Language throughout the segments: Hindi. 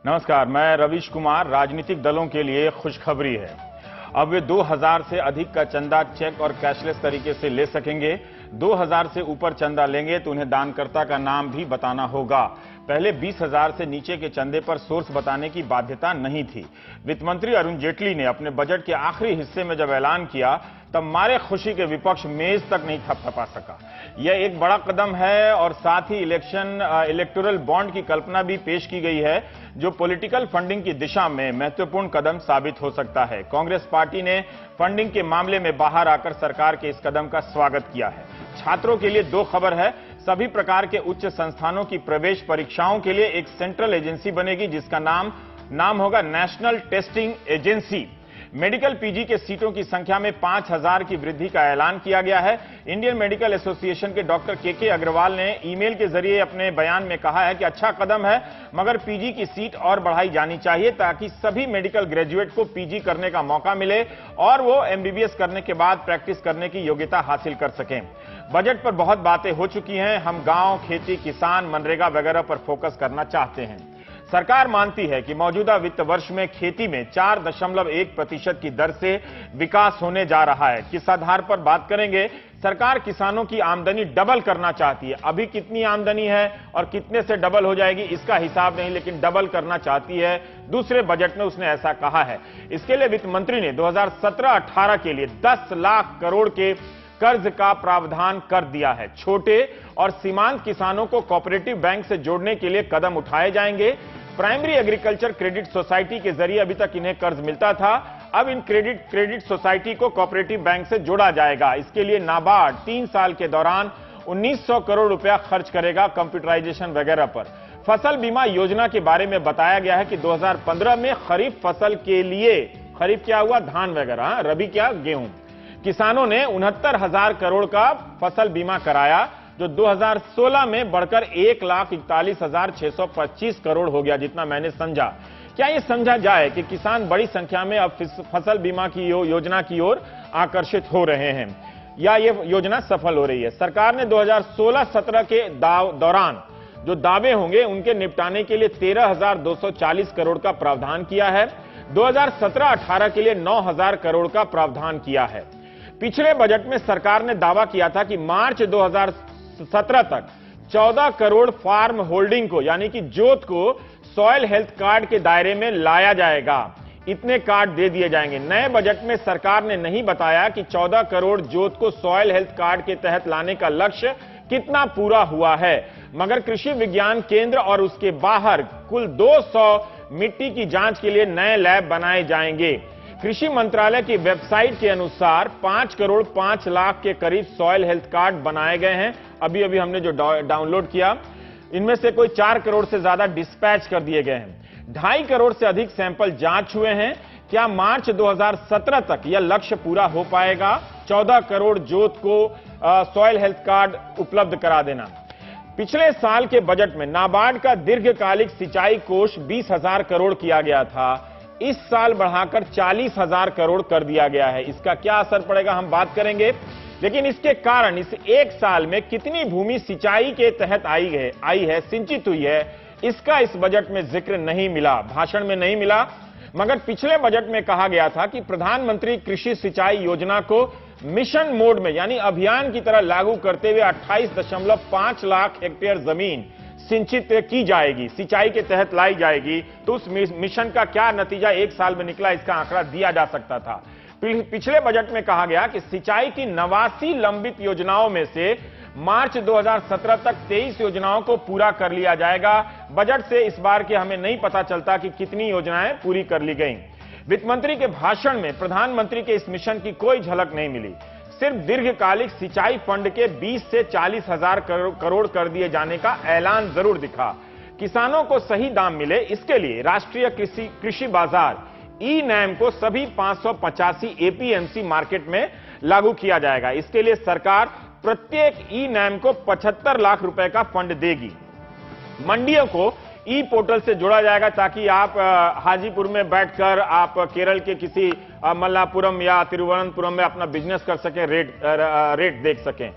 नमस्कार, मैं रवीश कुमार। राजनीतिक दलों के लिए खुशखबरी है। अब वे 2000 से अधिक का चंदा चेक और कैशलेस तरीके से ले सकेंगे। 2000 से ऊपर चंदा लेंगे तो उन्हें दानकर्ता का नाम भी बताना होगा। पहले 20,000 से नीचे के चंदे पर सोर्स बताने की बाध्यता नहीं थी। वित्त मंत्री अरुण जेटली ने अपने बजट के आखिरी हिस्से में जब ऐलान किया तब मारे खुशी के विपक्ष मेज तक नहीं थपथपा सका। यह एक बड़ा कदम है और साथ ही इलेक्टोरल बॉन्ड की कल्पना भी पेश की गई है, जो पॉलिटिकल फंडिंग की दिशा में महत्वपूर्ण कदम साबित हो सकता है। कांग्रेस पार्टी ने फंडिंग के मामले में बाहर आकर सरकार के इस कदम का स्वागत किया है। छात्रों के लिए दो खबर है। सभी प्रकार के उच्च संस्थानों की प्रवेश परीक्षाओं के लिए एक सेंट्रल एजेंसी बनेगी, जिसका नाम होगा national testing agency. Medical PG के सीटों की संख्या में 5,000 की वृद्धि का ऐलान किया गया है। इंडियन मेडिकल एसोसिएशन के डॉक्टर के अग्रवाल ने ईमेल के जरिए अपने बयान में कहा है कि अच्छा कदम है, मगर पीजी की सीट और बढ़ाई जानी चाहिए ताकि सभी मेडिकल ग्रेजुएट को पीजी करने का मौका मिले और वो एमबीबीएस करने के बाद प्रैक्टिस करने की योग्यता हासिल कर सकें। बजट पर बहुत बातें हो चुकी हैं। हम गांव, खेती, किसान, मनरेगा वगैरह पर फोकस करना चाहते हैं। सरकार मानती है कि मौजूदा वित्त वर्ष में खेती में 4.1% की दर से विकास होने जा रहा है। किस आधार पर बात करेंगे? सरकार किसानों की आमदनी डबल करना चाहती है। अभी कितनी आमदनी है और कितने से डबल हो जाएगी इसका हिसाब नहीं, लेकिन डबल करना चाहती है। दूसरे बजट में उसने ऐसा कहा है। इसके लिए वित्त मंत्री ने 2017-18 के लिए 10 लाख करोड़ के कर्ज का प्रावधान कर दिया है। छोटे और सीमांत किसानों को कोऑपरेटिव बैंक से जोड़ने के लिए कदम उठाए जाएंगे। प्राइमरी एग्रीकल्चर क्रेडिट सोसाइटी के जरिए अभी तक इन्हें कर्ज मिलता था, अब इन क्रेडिट सोसाइटी को कोऑपरेटिव बैंक से जोड़ा जाएगा। इसके लिए नाबार्ड 3 साल के दौरान 1900 करोड़ रुपया खर्च करेगा कंप्यूटराइजेशन वगैरह पर। फसल बीमा योजना के बारे में बताया गया है कि 2015 में खरीफ फसल के लिए, खरीफ क्या हुआ, धान वगैरह, रबी क्या, गेहूं, किसानों ने 69,000 करोड़ का फसल बीमा कराया, जो 2016 में बढ़कर 1,41,625 करोड़ हो गया, जितना मैंने समझा। क्या यह समझा जाए कि किसान बड़ी संख्या में अब फसल बीमा की योजना की ओर आकर्षित हो रहे हैं, या यह योजना सफल हो रही है? सरकार ने 2016-17 के दौरान जो दावे होंगे उनके निपटाने के लिए 13,240 करोड़ का प्रावधान किया है। 2017-18 के लिए 9,000 करोड़ का प्रावधान किया है। पिछले बजट में सरकार ने दावा किया था कि मार्च 2017 तक 14 करोड़ फार्म होल्डिंग को, यानी कि जोत को, सॉइल हेल्थ कार्ड के दायरे में लाया जाएगा। इतने कार्ड दे दिए जाएंगे। नए बजट में सरकार ने नहीं बताया कि 14 करोड़ जोत को सॉइल हेल्थ कार्ड के तहत लाने का लक्ष्य कितना पूरा हुआ है, मगर कृषि विज्ञान केंद्र और उसके बाहर कुल 200 मिट्टी की जांच के लिए नए लैब बनाए जाएंगे। कृषि मंत्रालय की वेबसाइट के अनुसार 5 करोड़ 5 लाख के करीब सॉइल हेल्थ कार्ड बनाए गए हैं। अभी हमने जो डाउनलोड किया, इनमें से कोई 4 करोड़ से ज्यादा डिस्पैच कर दिए गए हैं। 2.5 करोड़ से अधिक सैंपल जांच हुए हैं। क्या मार्च 2017 तक यह लक्ष्य पूरा हो पाएगा? 14 करोड़ जोत को सॉइल हेल्थ कार्ड उपलब्ध करा देना। पिछले साल के बजट में नाबार्ड का दीर्घकालिक सिंचाई कोष 20,000 करोड़ किया गया था। इस साल बढ़ाकर 40,000 करोड़ कर दिया गया है। इसका क्या असर पड़ेगा हम बात करेंगे, लेकिन इसके कारण इस एक साल में कितनी भूमि सिंचाई के तहत आई है, सिंचित हुई है, इसका इस बजट में जिक्र नहीं मिला, भाषण में नहीं मिला। मगर पिछले बजट में कहा गया था कि प्रधानमंत्री कृषि सिंचाई योजना को मिशन मोड में, यानी अभियान की तरह लागू करते हुए 28.5 लाख हेक्टेयर जमीन सिंचित की जाएगी, सिंचाई के तहत लाई जाएगी। तो उस मिशन का क्या नतीजा एक साल में निकला, इसका आंकड़ा दिया जा सकता था। पिछले बजट में कहा गया कि सिंचाई की 89 लंबित योजनाओं में से मार्च 2017 तक 23 योजनाओं को पूरा कर लिया जाएगा। बजट से इस बार के हमें नहीं पता चलता कि कितनी योजनाएं पूरी कर ली गई। वित्त मंत्री के भाषण में प्रधानमंत्री के इस मिशन की कोई झलक नहीं मिली। सिर्फ दीर्घकालिक सिंचाई फंड के 20 से 40,000 करोड़ कर दिए जाने का ऐलान जरूर दिखा। किसानों को सही दाम मिले, इसके लिए राष्ट्रीय कृषि बाजार ई-नैम को सभी 585 एपीएमसी मार्केट में लागू किया जाएगा। इसके लिए सरकार प्रत्येक ई-नैम को 75 लाख रुपए का फंड देगी। मंडियों को ई पोर्टल से जोड़ा जाएगा ताकि आप हाजीपुर में बैठकर आप केरल के किसी मल्लापुरम या तिरुवनंतपुरम में अपना बिजनेस कर सकें, रेट देख सकें।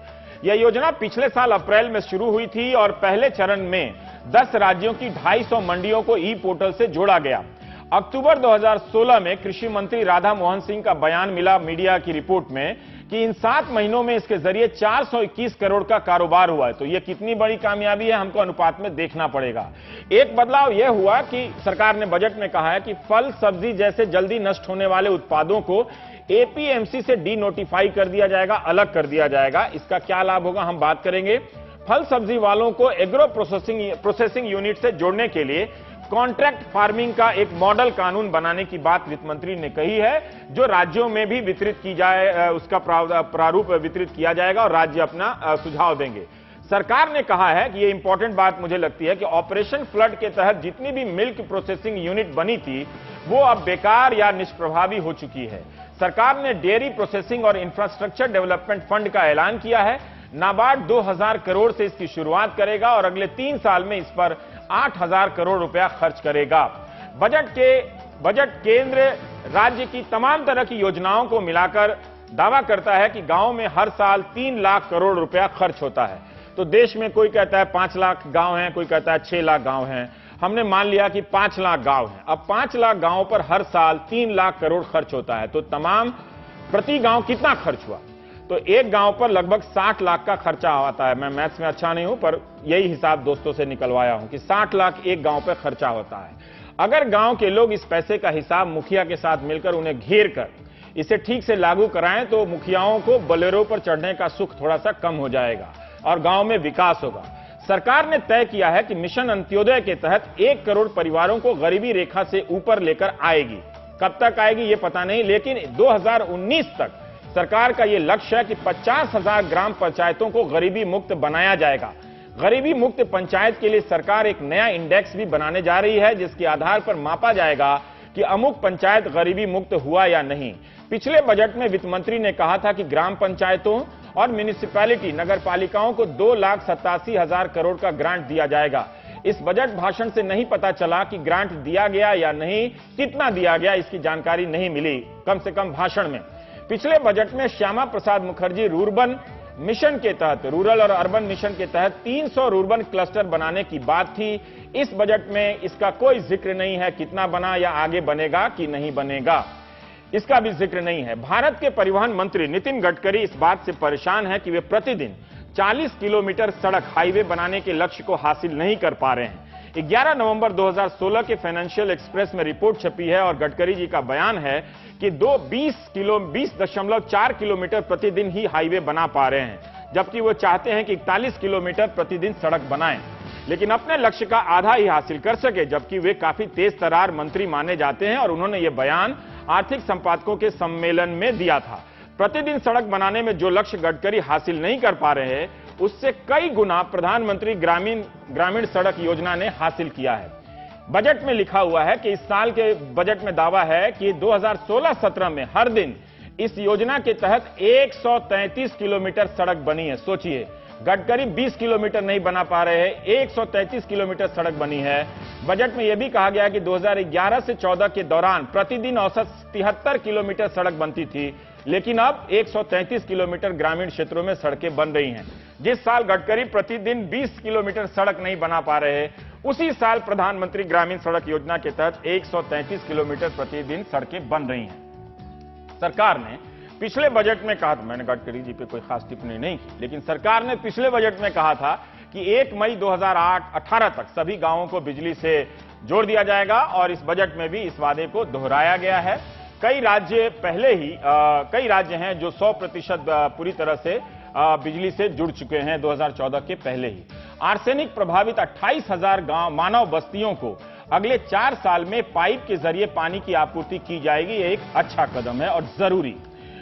यह योजना पिछले साल अप्रैल में शुरू हुई थी और पहले चरण में 10 राज्यों की 250 मंडियों को ई पोर्टल से जोड़ा गया। अक्टूबर 2016 में कृषि मंत्री राधा मोहन सिंह का बयान मिला मीडिया की रिपोर्ट में कि इन 7 महीनों में इसके जरिए 421 करोड़ का कारोबार हुआ है। तो यह कितनी बड़ी कामयाबी है, हमको अनुपात में देखना पड़ेगा। एक बदलाव यह हुआ कि सरकार ने बजट में कहा है कि फल सब्जी जैसे जल्दी नष्ट होने वाले उत्पादों को एपीएमसी से डी नोटिफाई कर दिया जाएगा, अलग कर दिया जाएगा। इसका क्या लाभ होगा हम बात करेंगे। फल सब्जी वालों को एग्रो प्रोसेसिंग यूनिट से जोड़ने के लिए कॉन्ट्रैक्ट फार्मिंग का एक मॉडल कानून बनाने की बात वित्त मंत्री ने कही है, जो राज्यों में भी वितरित की जाए, उसका प्रारूप वितरित किया जाएगा और राज्य अपना सुझाव देंगे। सरकार ने कहा है कि ये इंपॉर्टेंट बात मुझे लगती है कि ऑपरेशन फ्लड के तहत जितनी भी मिल्क प्रोसेसिंग यूनिट बनी थी वो अब बेकार या निष्प्रभावी हो चुकी है। सरकार ने डेयरी प्रोसेसिंग और इंफ्रास्ट्रक्चर डेवलपमेंट फंड का ऐलान किया है। नाबार्ड 2000 करोड़ से इसकी शुरुआत करेगा और अगले 3 साल में इस पर 8000 करोड़ रुपया खर्च करेगा। बजट केंद्र राज्य की तमाम तरह की योजनाओं को मिलाकर दावा करता है कि गांव में हर साल 3 लाख करोड़ रुपया खर्च होता है। तो देश में कोई कहता है 5 लाख गांव हैं, कोई कहता है 6 लाख गांव हैं। हमने मान लिया कि 5 लाख गांव हैं। अब 5 लाख गांवों पर हर साल 3 लाख करोड़ खर्च होता है, तो तमाम प्रति गांव कितना खर्च हुआ? तो एक गांव पर लगभग 60 लाख का खर्चा आता है। मैं मैथ्स में अच्छा नहीं हूं, पर यही हिसाब दोस्तों से निकलवाया हूं कि 60 लाख एक गांव पर खर्चा होता है। अगर गांव के लोग इस पैसे का हिसाब मुखिया के साथ मिलकर उन्हें घेर कर इसे ठीक से लागू कराएं तो मुखियाओं को बोलेरो पर चढ़ने का सुख थोड़ा सा कम हो जाएगा और गांव में विकास होगा। सरकार ने तय किया है कि मिशन अंत्योदय के तहत 1 करोड़ परिवारों को गरीबी रेखा से ऊपर लेकर आएगी। कब तक आएगी ये पता नहीं, लेकिन 2019 तक सरकार का यह लक्ष्य है कि 50,000 ग्राम पंचायतों को गरीबी मुक्त बनाया जाएगा। गरीबी मुक्त पंचायत के लिए सरकार एक नया इंडेक्स भी बनाने जा रही है, जिसके आधार पर मापा जाएगा कि अमुक पंचायत गरीबी मुक्त हुआ या नहीं। पिछले बजट में वित्त मंत्री ने कहा था कि ग्राम पंचायतों और म्यूनिसिपैलिटी नगर पालिकाओं को 2,87,000 करोड़ का ग्रांट दिया जाएगा। इस बजट भाषण से नहीं पता चला कि ग्रांट दिया गया या नहीं, कितना दिया गया इसकी जानकारी नहीं मिली, कम से कम भाषण में। पिछले बजट में श्यामा प्रसाद मुखर्जी रूरबन मिशन के तहत, रूरल और अर्बन मिशन के तहत 300 रूरबन क्लस्टर बनाने की बात थी। इस बजट में इसका कोई जिक्र नहीं है, कितना बना या आगे बनेगा कि नहीं बनेगा, इसका भी जिक्र नहीं है। भारत के परिवहन मंत्री नितिन गडकरी इस बात से परेशान है कि वे प्रतिदिन 40 किलोमीटर सड़क हाईवे बनाने के लक्ष्य को हासिल नहीं कर पा रहे हैं। 11 नवंबर 2016 के फाइनेंशियल एक्सप्रेस में रिपोर्ट छपी है और गडकरी जी का बयान है कि 20.4 किलोमीटर प्रतिदिन ही हाईवे बना पा रहे हैं, जबकि वो चाहते हैं कि 41 किलोमीटर प्रतिदिन सड़क बनाएं, लेकिन अपने लक्ष्य का आधा ही हासिल कर सके, जबकि वे काफी तेज तर्रार मंत्री माने जाते हैं और उन्होंने ये बयान आर्थिक संपादकों के सम्मेलन में दिया था। प्रतिदिन सड़क बनाने में जो लक्ष्य गडकरी हासिल नहीं कर पा रहे हैं, उससे कई गुना प्रधानमंत्री ग्रामीण सड़क योजना ने हासिल किया है। बजट में लिखा हुआ है कि इस साल के बजट में दावा है कि 2016-17 में हर दिन इस योजना के तहत 133 किलोमीटर सड़क बनी है। सोचिए, गडकरी 20 किलोमीटर नहीं बना पा रहे हैं, 133 किलोमीटर सड़क बनी है। बजट में यह भी कहा गया कि 2011 से 14 के दौरान प्रतिदिन औसत 73 किलोमीटर सड़क बनती थी, लेकिन अब 133 किलोमीटर ग्रामीण क्षेत्रों में सड़कें बन रही हैं। जिस साल गडकरी प्रतिदिन 20 किलोमीटर सड़क नहीं बना पा रहे, उसी साल प्रधानमंत्री ग्रामीण सड़क योजना के तहत 133 किलोमीटर प्रतिदिन सड़कें बन रही हैं। सरकार ने पिछले बजट में कहा था, मैंने गडकरी जी पे कोई खास टिप्पणी नहीं की, लेकिन सरकार ने पिछले बजट में कहा था कि 1 मई 2018 तक सभी गांवों को बिजली से जोड़ दिया जाएगा और इस बजट में भी इस वादे को दोहराया गया है। कई राज्य हैं जो 100% पूरी तरह से बिजली से जुड़ चुके हैं 2014 के पहले ही। आर्सेनिक प्रभावित 28,000 गांव मानव बस्तियों को अगले 4 साल में पाइप के जरिए पानी की आपूर्ति की जाएगी। ये एक अच्छा कदम है और जरूरी।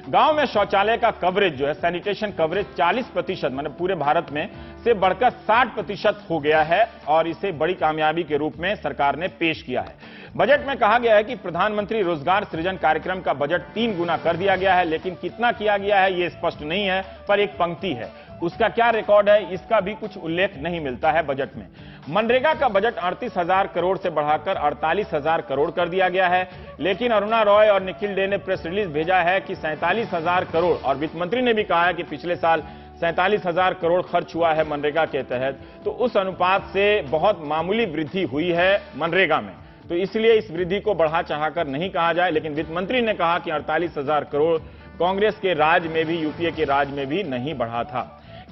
गांव में शौचालय का कवरेज जो है, सैनिटेशन कवरेज 40% मतलब पूरे भारत में से बढ़कर 60% हो गया है और इसे बड़ी कामयाबी के रूप में सरकार ने पेश किया है। बजट में कहा गया है कि प्रधानमंत्री रोजगार सृजन कार्यक्रम का बजट 3 गुना कर दिया गया है, लेकिन कितना किया गया है यह स्पष्ट नहीं है, पर एक पंक्ति है, उसका क्या रिकॉर्ड है इसका भी कुछ उल्लेख नहीं मिलता है बजट में। मनरेगा का बजट 38,000 करोड़ से बढ़ाकर 48,000 करोड़ कर दिया गया है, लेकिन अरुणा रॉय और निखिल डे ने प्रेस रिलीज भेजा है कि 47,000 करोड़, और वित्त मंत्री ने भी कहा है कि पिछले साल 47,000 करोड़ खर्च हुआ है मनरेगा के तहत, तो उस अनुपात से बहुत मामूली वृद्धि हुई है मनरेगा में। तो इसलिए इस वृद्धि को बढ़ा चढ़ाकर नहीं कहा जाए, लेकिन वित्त मंत्री ने कहा कि 48,000 करोड़ कांग्रेस के राज में भी, यूपीए के राज में भी नहीं बढ़ा था।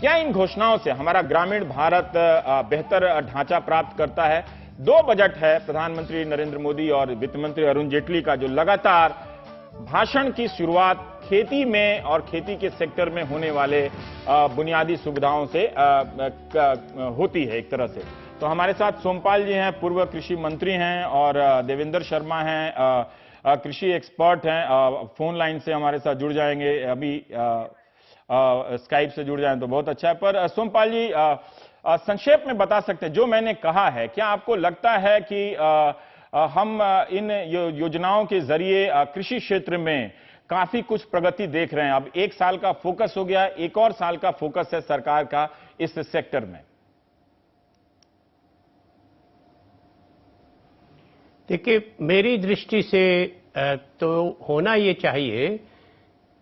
क्या इन घोषणाओं से हमारा ग्रामीण भारत बेहतर ढांचा प्राप्त करता है? दो बजट है प्रधानमंत्री नरेंद्र मोदी और वित्त मंत्री अरुण जेटली का, जो लगातार भाषण की शुरुआत खेती में और खेती के सेक्टर में होने वाले बुनियादी सुविधाओं से होती है एक तरह से। तो हमारे साथ सोमपाल जी हैं, पूर्व कृषि मंत्री हैं, और देवेंद्र शर्मा हैं, कृषि एक्सपर्ट हैं, फोन लाइन से हमारे साथ जुड़ जाएंगे, अभी स्काइप से जुड़ जाएं तो बहुत अच्छा है। पर सोमपाल जी, संक्षेप में बता सकते हैं जो मैंने कहा है, क्या आपको लगता है कि हम इन योजनाओं के जरिए कृषि क्षेत्र में काफी कुछ प्रगति देख रहे हैं? अब एक साल का फोकस हो गया, एक और साल का फोकस है सरकार का इस सेक्टर में। देखिए, मेरी दृष्टि से तो होना ये चाहिए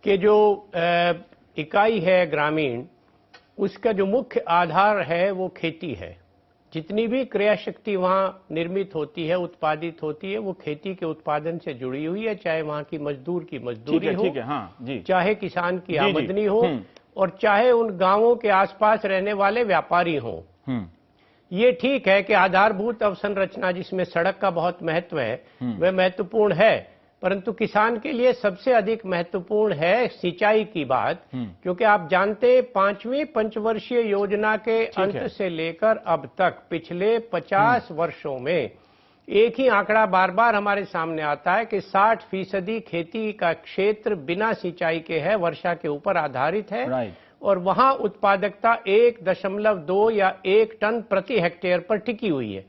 कि जो इकाई है ग्रामीण, उसका जो मुख्य आधार है वो खेती है। जितनी भी क्रय शक्ति वहां निर्मित होती है, उत्पादित होती है, वो खेती के उत्पादन से जुड़ी हुई है, चाहे वहां की मजदूर की मजदूरी हो, हाँ, जी। चाहे किसान की आमदनी हो, और चाहे उन गांवों के आसपास रहने वाले व्यापारी हों। ये ठीक है कि आधारभूत अवसंरचना जिसमें सड़क का बहुत महत्व है वह महत्वपूर्ण है, परंतु किसान के लिए सबसे अधिक महत्वपूर्ण है सिंचाई की बात, क्योंकि आप जानते हैं 5वीं पंचवर्षीय योजना के अंत से लेकर अब तक पिछले 50 वर्षों में एक ही आंकड़ा बार बार हमारे सामने आता है कि 60% खेती का क्षेत्र बिना सिंचाई के है, वर्षा के ऊपर आधारित है, और वहां उत्पादकता 1.2 या 1 टन प्रति हेक्टेयर पर टिकी हुई है,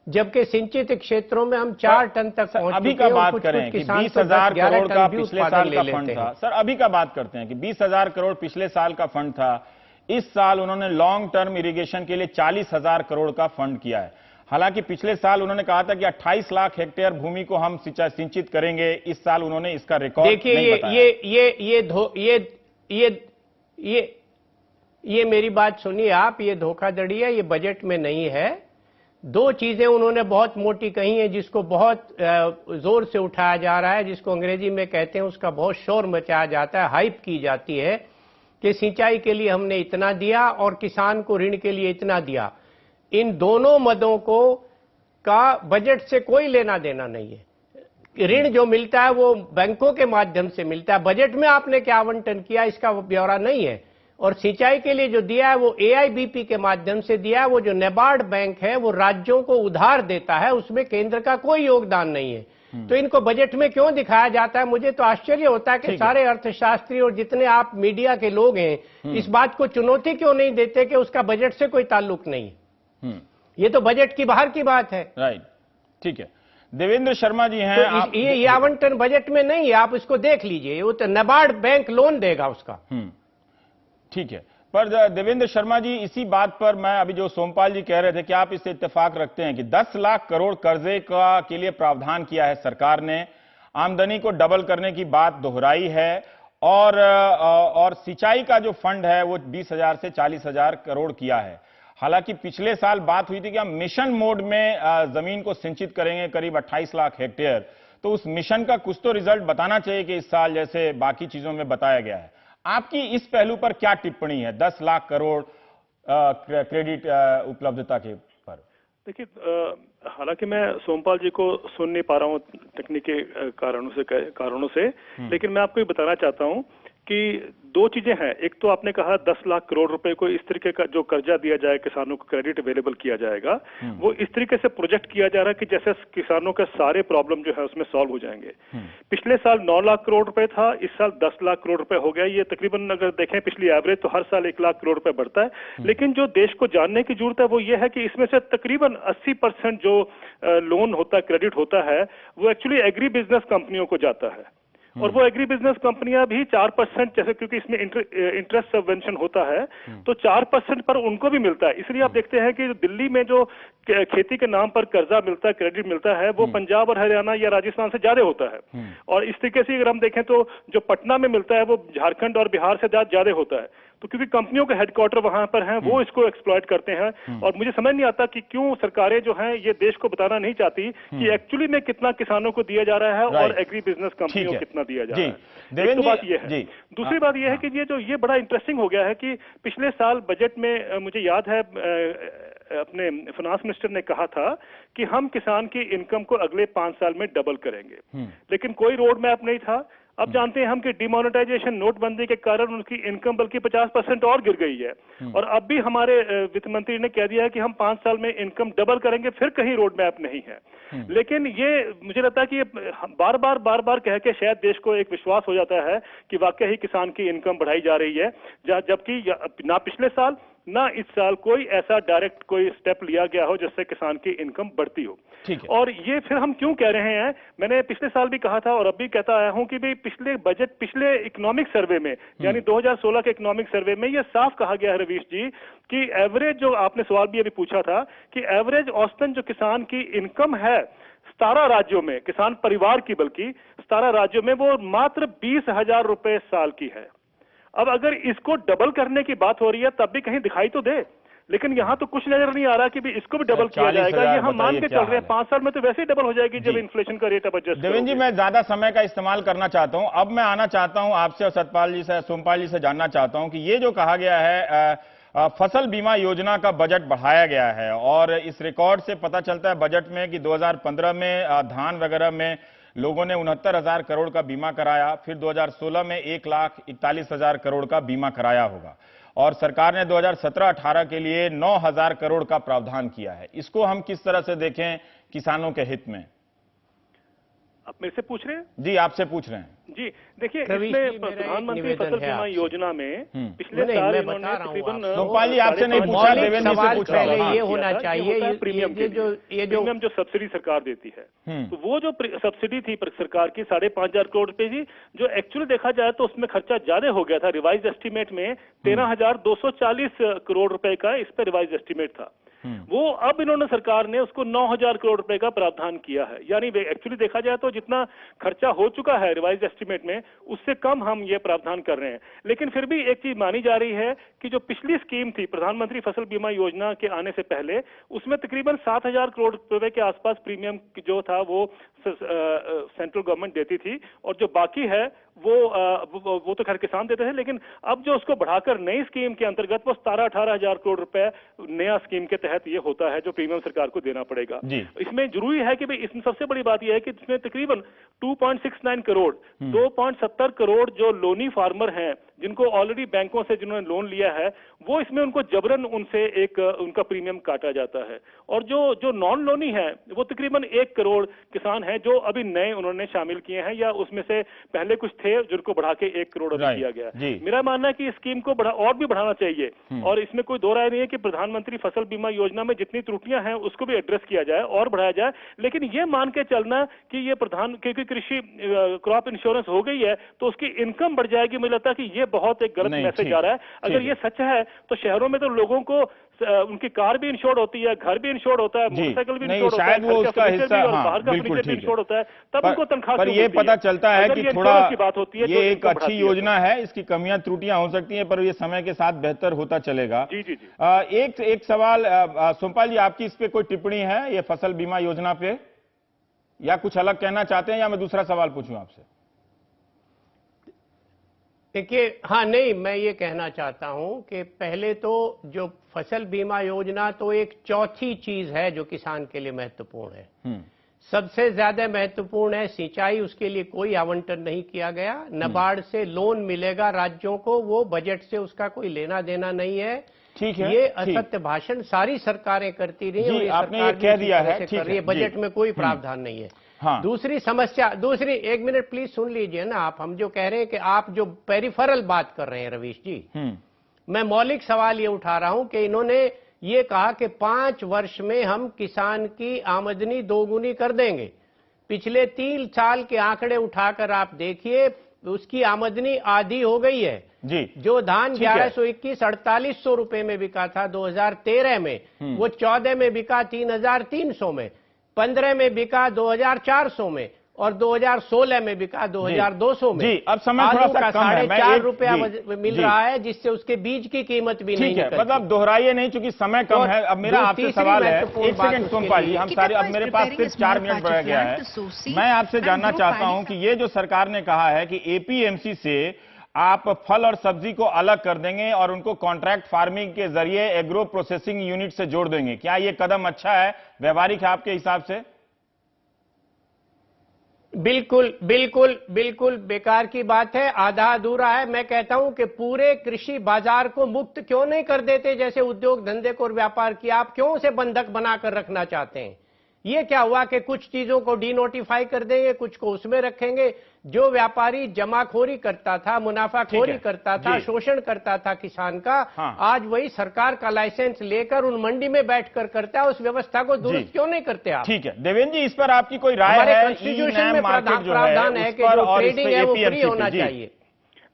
जबकि सिंचित क्षेत्रों में हम 4 टन तक पहुंच चुके हैं। अभी का बात करें कि 20,000 करोड़ का पिछले साल का फंड था। सर, अभी का बात करते हैं कि 20,000 करोड़ पिछले साल का फंड था। इस साल उन्होंने लॉन्ग टर्म इरिगेशन के लिए 40,000 करोड़ का फंड किया है। हालांकि पिछले साल उन्होंने कहा था कि 28 लाख हेक्टेयर भूमि को हम सिंचित करेंगे। इस साल उन्होंने इसका रिकॉर्ड नहीं बताया। ये मेरी बात सुनिए आप, ये धोखाधड़ी है, ये बजट में नहीं है। दो चीजें उन्होंने बहुत मोटी कही हैं जिसको बहुत जोर से उठाया जा रहा है, जिसको अंग्रेजी में कहते हैं, उसका बहुत शोर मचाया जाता है, हाइप की जाती है कि सिंचाई के लिए हमने इतना दिया और किसान को ऋण के लिए इतना दिया। इन दोनों मदों को का बजट से कोई लेना देना नहीं है। ऋण जो मिलता है वो बैंकों के माध्यम से मिलता है, बजट में आपने क्या आवंटन किया इसका ब्यौरा नहीं है। और सिंचाई के लिए जो दिया है वो एआईबीपी के माध्यम से दिया है। वो जो नेबार्ड बैंक है वो राज्यों को उधार देता है, उसमें केंद्र का कोई योगदान नहीं है। तो इनको बजट में क्यों दिखाया जाता है? मुझे तो आश्चर्य होता है कि सारे अर्थशास्त्री और जितने आप मीडिया के लोग हैं इस बात को चुनौती क्यों नहीं देते कि उसका बजट से कोई ताल्लुक नहीं है। ये तो बजट की बाहर की बात है। राइट, ठीक है। देवेंद्र शर्मा जी हैं। तो ये आवंटन बजट में नहीं है, आप इसको देख लीजिए, वो तो नेबार्ड बैंक लोन देगा उसका। ठीक है। पर देवेंद्र शर्मा जी, इसी बात पर मैं अभी जो सोमपाल जी कह रहे थे कि आप इससे इत्तेफाक रखते हैं कि 10 लाख करोड़ कर्जे के लिए प्रावधान किया है सरकार ने, आमदनी को डबल करने की बात दोहराई है, और सिंचाई का जो फंड है वो 20,000 से 40,000 करोड़ किया है। हालांकि पिछले साल बात हुई थी कि हम मिशन मोड में जमीन को सिंचित करेंगे करीब 28 लाख हेक्टेयर, तो उस मिशन का कुछ तो रिजल्ट बताना चाहिए कि इस साल जैसे बाकी चीजों में बताया गया है। आपकी इस पहलू पर क्या टिप्पणी है 10 लाख करोड़ क्रेडिट उपलब्धता के पर? देखिए, हालांकि मैं सोमपाल जी को सुन नहीं पा रहा हूँ तकनीकी कारणों से, लेकिन मैं आपको ये बताना चाहता हूँ कि दो चीजें हैं। एक तो आपने कहा 10 लाख करोड़ रुपए को इस तरीके का जो कर्जा दिया जाए, किसानों को क्रेडिट अवेलेबल किया जाएगा, वो इस तरीके से प्रोजेक्ट किया जा रहा है कि जैसे किसानों के सारे प्रॉब्लम जो है उसमें सॉल्व हो जाएंगे। पिछले साल 9 लाख करोड़ रुपए था, इस साल 10 लाख करोड़ रुपए हो गया। ये तकरीबन अगर देखें पिछली एवरेज तो हर साल 1 लाख करोड़ रुपए बढ़ता है। लेकिन जो देश को जानने की जरूरत है वो ये है कि इसमें से तकरीबन 80% जो लोन होता है, क्रेडिट होता है, वो एक्चुअली एग्री बिजनेस कंपनियों को जाता है। और वो एग्री बिजनेस कंपनियां भी 4%, जैसे क्योंकि इसमें इंटरेस्ट सबवेंशन होता है तो 4% पर उनको भी मिलता है। इसलिए आप देखते हैं कि दिल्ली में जो खेती के नाम पर कर्जा मिलता है, क्रेडिट मिलता है, वो पंजाब और हरियाणा या राजस्थान से ज्यादा होता है। और इस तरीके से अगर हम देखें तो जो पटना में मिलता है वो झारखंड और बिहार से ज्यादा होता है। तो क्योंकि कंपनियों के हेडक्वार्टर वहां पर हैं, वो इसको एक्सप्लॉइट करते हैं। और मुझे समझ नहीं आता कि क्यों सरकारें जो हैं ये देश को बताना नहीं चाहती कि एक्चुअली में कितना किसानों को दिया जा रहा है और एग्री बिजनेस कंपनियों को कितना दिया जा रहा है। एक तो बात ये है। दूसरी बात ये है कि ये बड़ा इंटरेस्टिंग हो गया है कि पिछले साल बजट में मुझे याद है अपने फाइनेंस मिनिस्टर ने कहा था कि हम किसान की इनकम को अगले 5 साल में डबल करेंगे, लेकिन कोई रोड मैप नहीं था। अब जानते हैं हम कि डिमोनेटाइजेशन, नोटबंदी के कारण उनकी इनकम बल्कि 50% और गिर गई है। और अब भी हमारे वित्त मंत्री ने कह दिया है कि हम 5 साल में इनकम डबल करेंगे, फिर कहीं रोड मैप नहीं है। लेकिन ये मुझे लगता है कि बार बार कह के शायद देश को एक विश्वास हो जाता है कि वाकई ही किसान की इनकम बढ़ाई जा रही है, जबकि ना पिछले साल ना इस साल कोई ऐसा डायरेक्ट कोई स्टेप लिया गया हो जिससे किसान की इनकम बढ़ती हो। और ये फिर हम क्यों कह रहे हैं, मैंने पिछले साल भी कहा था और अब भी कहता आया हूं कि भाई पिछले इकोनॉमिक सर्वे में यानी 2016 के इकोनॉमिक सर्वे में ये साफ कहा गया है रवीश जी कि एवरेज, जो आपने सवाल भी अभी पूछा था कि एवरेज औसतन जो किसान की इनकम है 17 राज्यों में, किसान परिवार की बल्कि 17 राज्यों में, वो मात्र 20,000 रुपए साल की है। अब अगर इसको डबल करने की बात हो रही है तब भी कहीं दिखाई तो दे, लेकिन यहां तो कुछ नजर नहीं आ रहा कि भी इसको भी डबल किया जाएगा। ये हम मान के चल रहे हैं 5 साल में तो वैसे ही डबल हो जाएगी जब इन्फ्लेशन का रेट अब एडजस्ट। देवेंद्र जी, मैं ज्यादा समय का इस्तेमाल करना चाहता हूं। अब मैं आना चाहता हूं आपसे और सतपाल जी से, सोमपाल जी से जानना चाहता हूं कि ये जो कहा गया है फसल बीमा योजना का बजट बढ़ाया गया है और इस रिकॉर्ड से पता चलता है बजट में कि 2015 में धान वगैरह में लोगों ने 69,000 करोड़ का बीमा कराया, फिर 2016 में 1,41,000 करोड़ का बीमा कराया होगा और सरकार ने 2017-18 के लिए 9,000 करोड़ का प्रावधान किया है। इसको हम किस तरह से देखें किसानों के हित में? आप मेरे से पूछ रहे हैं? जी, आपसे पूछ रहे हैं। जी देखिए, इसमें प्रधानमंत्री फसल बीमा योजना में पिछले साल इन्होंने तकरीबन, सोमपाल जी आपसे नहीं पूछा, देवेंद्र जी से पूछ रहा हूं। ये होना चाहिए प्रीमियम जो सब्सिडी सरकार देती है, तो वो जो सब्सिडी थी सरकार की 5,500 करोड़ रुपए की, जो एक्चुअली देखा जाए तो उसमें खर्चा ज्यादा हो गया था। रिवाइज एस्टीमेट में 13,240 करोड़ रुपए का इस पर रिवाइज एस्टीमेट था। वो अब इन्होंने सरकार ने उसको 9,000 करोड़ रुपए का प्रावधान किया है। यानी एक्चुअली देखा जाए तो जितना खर्चा हो चुका है रिवाइज एस्टीमेट में उससे कम हम ये प्रावधान कर रहे हैं। लेकिन फिर भी एक चीज मानी जा रही है कि जो पिछली स्कीम थी प्रधानमंत्री फसल बीमा योजना के आने से पहले, उसमें तकरीबन 7,000 करोड़ रुपए के आसपास प्रीमियम जो था वो सेंट्रल गवर्नमेंट देती थी और जो बाकी है वो तो खैर किसान देते थे। लेकिन अब जो उसको बढ़ाकर नई स्कीम के अंतर्गत वो 17-18,000 करोड़ रुपए नया स्कीम के तहत ये होता है जो प्रीमियम सरकार को देना पड़ेगा। इसमें जरूरी है कि भाई इसमें सबसे बड़ी बात यह है कि इसमें तकरीबन 2.69 करोड़ 2.70 करोड़ जो लोनी फार्मर हैं जिनको ऑलरेडी बैंकों से जिन्होंने लोन लिया है, वो इसमें उनको जबरन उनसे एक उनका प्रीमियम काटा जाता है। और जो नॉन लोनी है वो तकरीबन 1 करोड़ किसान हैं जो अभी नए उन्होंने शामिल किए हैं, या उसमें से पहले कुछ थे जिनको बढ़ा के 1 करोड़ अभी किया गया। मेरा मानना है कि इस स्कीम को और भी बढ़ाना चाहिए और इसमें कोई दो राय नहीं है कि प्रधानमंत्री फसल बीमा योजना में जितनी त्रुटियां हैं उसको भी एड्रेस किया जाए और बढ़ाया जाए। लेकिन ये मान के चलना कि ये क्योंकि कृषि क्रॉप इंश्योरेंस हो गई है तो उसकी इनकम बढ़ जाएगी, मुझे लगता है कि ये बहुत एक गलत मैसेज जा रहा है। अगर ये सच है तो शहरों में तो लोगों को उनकी कार भी इंश्योर्ड होती है, घर भी इंश्योर्ड होता है, मोटरसाइकिल भी इंश्योर्ड होता है, शायद वो उसका हिस्सा, बाहर का फर्नीचर भी इंश्योर्ड होता है, तब उनको तनख्वाह पर ये पता चलता है कि थोड़ा की बात होती है। ये एक अच्छी योजना है, इसकी कमियां त्रुटियां हो सकती हैं पर ये समय के साथ बेहतर होता चलेगा। जी जी जी। एक सवाल सोमपाल जी, आपकी इस पे कोई टिप्पणी है ये फसल बीमा योजना पे, या कुछ अलग कहना चाहते हैं, या मैं दूसरा सवाल पूछूं आपसे? देखिए, हाँ नहीं, मैं ये कहना चाहता हूं कि पहले तो जो फसल बीमा योजना तो एक चौथी चीज है जो किसान के लिए महत्वपूर्ण है। सबसे ज्यादा महत्वपूर्ण है सिंचाई, उसके लिए कोई आवंटन नहीं किया गया। नाबार्ड से लोन मिलेगा राज्यों को, वो बजट से उसका कोई लेना देना नहीं है। ठीक है, ये असत्य भाषण सारी सरकारें करती रही है, आपने ये कह दिया है, ठीक है, बजट में कोई प्रावधान नहीं है। हाँ। दूसरी समस्या, एक मिनट प्लीज सुन लीजिए ना आप, हम जो कह रहे हैं कि आप जो पेरिफेरल बात कर रहे हैं रवीश जी, मैं मौलिक सवाल ये उठा रहा हूं कि इन्होंने ये कहा कि 5 वर्ष में हम किसान की आमदनी दोगुनी कर देंगे। पिछले 3 साल के आंकड़े उठाकर आप देखिए, उसकी आमदनी आधी हो गई है जी। जो धान 1121-4800 रुपए में बिका था 2013 में, वो 14 में बिका 3300 में, 15 में बिका 2400 में, और 2016 में बिका 2200 में। जी, अब समय थोड़ा सा कम है। मैं ₹4.5 मिल रहा है, जिससे उसके बीज की कीमत भी नहीं है। मतलब दोहराइए नहीं, चूंकि समय कम है। अब मेरा आपसे सवाल है, एक सेकंड सोमपाल जी, हम सारे, अब मेरे पास सिर्फ 4 मिनट बढ़ गया है। मैं आपसे जानना चाहता हूं कि ये जो सरकार ने कहा है कि एपीएमसी से आप फल और सब्जी को अलग कर देंगे और उनको कॉन्ट्रैक्ट फार्मिंग के जरिए एग्रो प्रोसेसिंग यूनिट से जोड़ देंगे, क्या यह कदम अच्छा है, व्यवहारिक है आपके हिसाब से? बिल्कुल बिल्कुल बिल्कुल बेकार की बात है, आधा अधूरा है। मैं कहता हूं कि पूरे कृषि बाजार को मुक्त क्यों नहीं कर देते, जैसे उद्योग धंधे को और व्यापार की आप क्यों उसे बंधक बनाकर रखना चाहते हैं? ये क्या हुआ कि कुछ चीजों को डीनोटिफाई कर देंगे, कुछ को उसमें रखेंगे। जो व्यापारी जमाखोरी करता था, मुनाफाखोरी करता था, शोषण करता था किसान का, आज वही सरकार का लाइसेंस लेकर उन मंडी में बैठकर करता है। उस व्यवस्था को दुरुस्त क्यों नहीं करते आप? ठीक है देवेंद्र जी, इस पर आपकी कोई राय है? कॉन्स्टिट्यूशन में प्रावधान है कि जो ट्रेडिंग है वो फ्री होना चाहिए।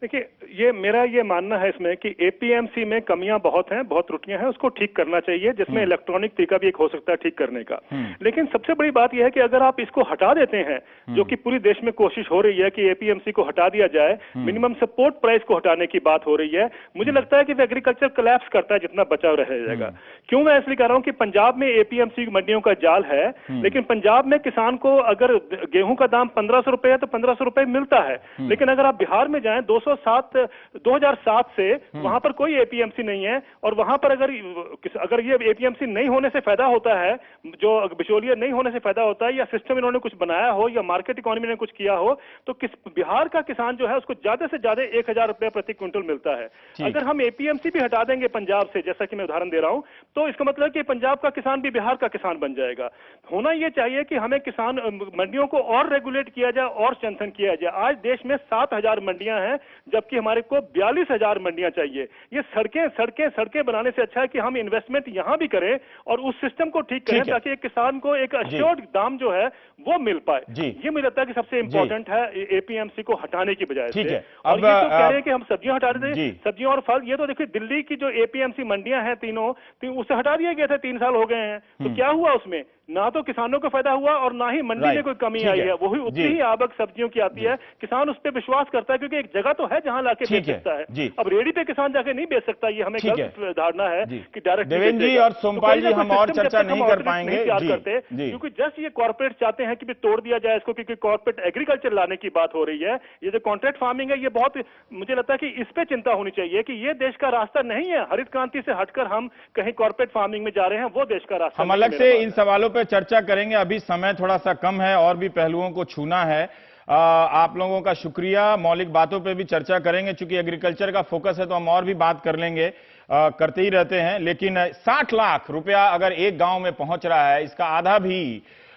देखिए, मेरा ये मानना है इसमें कि एपीएमसी में कमियां बहुत हैं, बहुत त्रुटियां हैं, उसको ठीक करना चाहिए, जिसमें इलेक्ट्रॉनिक तरीका भी एक हो सकता है ठीक करने का। लेकिन सबसे बड़ी बात यह है कि अगर आप इसको हटा देते हैं, जो कि पूरी देश में कोशिश हो रही है कि एपीएमसी को हटा दिया जाए, मिनिमम सपोर्ट प्राइस को हटाने की बात हो रही है, मुझे लगता है कि एग्रीकल्चर कोलैप्स करता है जितना बचाव रह जाएगा। क्यों मैं इसलिए कह रहा हूं कि पंजाब में एपीएमसी मंडियों का जाल है, लेकिन पंजाब में किसान को अगर गेहूं का दाम 1500 रुपए है तो 1500 रुपए मिलता है। लेकिन अगर आप बिहार में जाएं 2007 से वहां पर कोई एपीएमसी नहीं है, और वहां पर अगर ये एपीएमसी नहीं होने से फायदा होता है, जो बिचौलिया नहीं होने से फायदा होता है, या सिस्टम इन्होंने कुछ बनाया हो, या मार्केट इकोनॉमी ने कुछ किया हो, तो बिहार का किसान जो है उसको ज्यादा से ज्यादा 1000 रुपए प्रति क्विंटल मिलता है। अगर हम एपीएमसी भी हटा देंगे पंजाब से, जैसा कि मैं उदाहरण दे रहा हूं, तो इसका मतलब कि पंजाब का किसान भी बिहार का किसान बन जाएगा। होना यह चाहिए कि हमें किसान मंडियों को और रेगुलेट किया जाए और स्ट्रेंथन किया जाए। आज देश में 7000 मंडियां हैं, जबकि हमारे को 42,000 मंडियां चाहिए। ये सड़कें बनाने से अच्छा है कि हम इन्वेस्टमेंट यहां भी करें और उस सिस्टम को ठीक करें, ताकि एक किसान को एक अश्योर्ड दाम जो है वो मिल पाए। ये मुझे लगता है कि सबसे इंपॉर्टेंट है एपीएमसी को हटाने की बजाय से। और ये तो कह रहे हैं कि हम सब्जियां हटा देते, सब्जियां और फल, ये तो देखिए दिल्ली की जो एपीएमसी मंडियां हैं तीनों, उसे हटा दिया गया था, 3 साल हो गए हैं। तो क्या हुआ उसमें? ना तो किसानों को फायदा हुआ और ना ही मंडी में कोई कमी आई है। वही उतनी ही आवक सब्जियों की आती है, किसान उस पर विश्वास करता है, क्योंकि एक जगह तो है जहां लाके बेच सकता है। अब रेडी पे किसान जाके नहीं बेच सकता, ये हमें गलत धारणा है कि डायरेक्ट। देवेंद्र जी और सोमपाल जी, हम और चर्चा नहीं कर पाएंगे क्योंकि जस्ट ये कॉर्पोरेट चाहते हैं कि भी तोड़ दिया जाए इसको, क्योंकि कॉर्पोरेट एग्रीकल्चर लाने की बात हो रही है। ये जो कॉन्ट्रैक्ट फार्मिंग है, ये बहुत, मुझे लगता है कि इस पे चिंता होनी चाहिए कि ये देश का रास्ता नहीं है। हरित क्रांति से हटकर हम कहीं कॉर्पोरेट फार्मिंग में जा रहे हैं, वो देश का रास्ता। हम अलग से इन सवालों पर चर्चा करेंगे, अभी समय थोड़ा सा कम है और भी पहलुओं को छूना है। आप लोगों का शुक्रिया, मौलिक बातों पे भी चर्चा करेंगे, चूंकि एग्रीकल्चर का फोकस है तो हम और भी बात कर लेंगे, करते ही रहते हैं। लेकिन 60 लाख रुपया अगर एक गांव में पहुंच रहा है, इसका आधा भी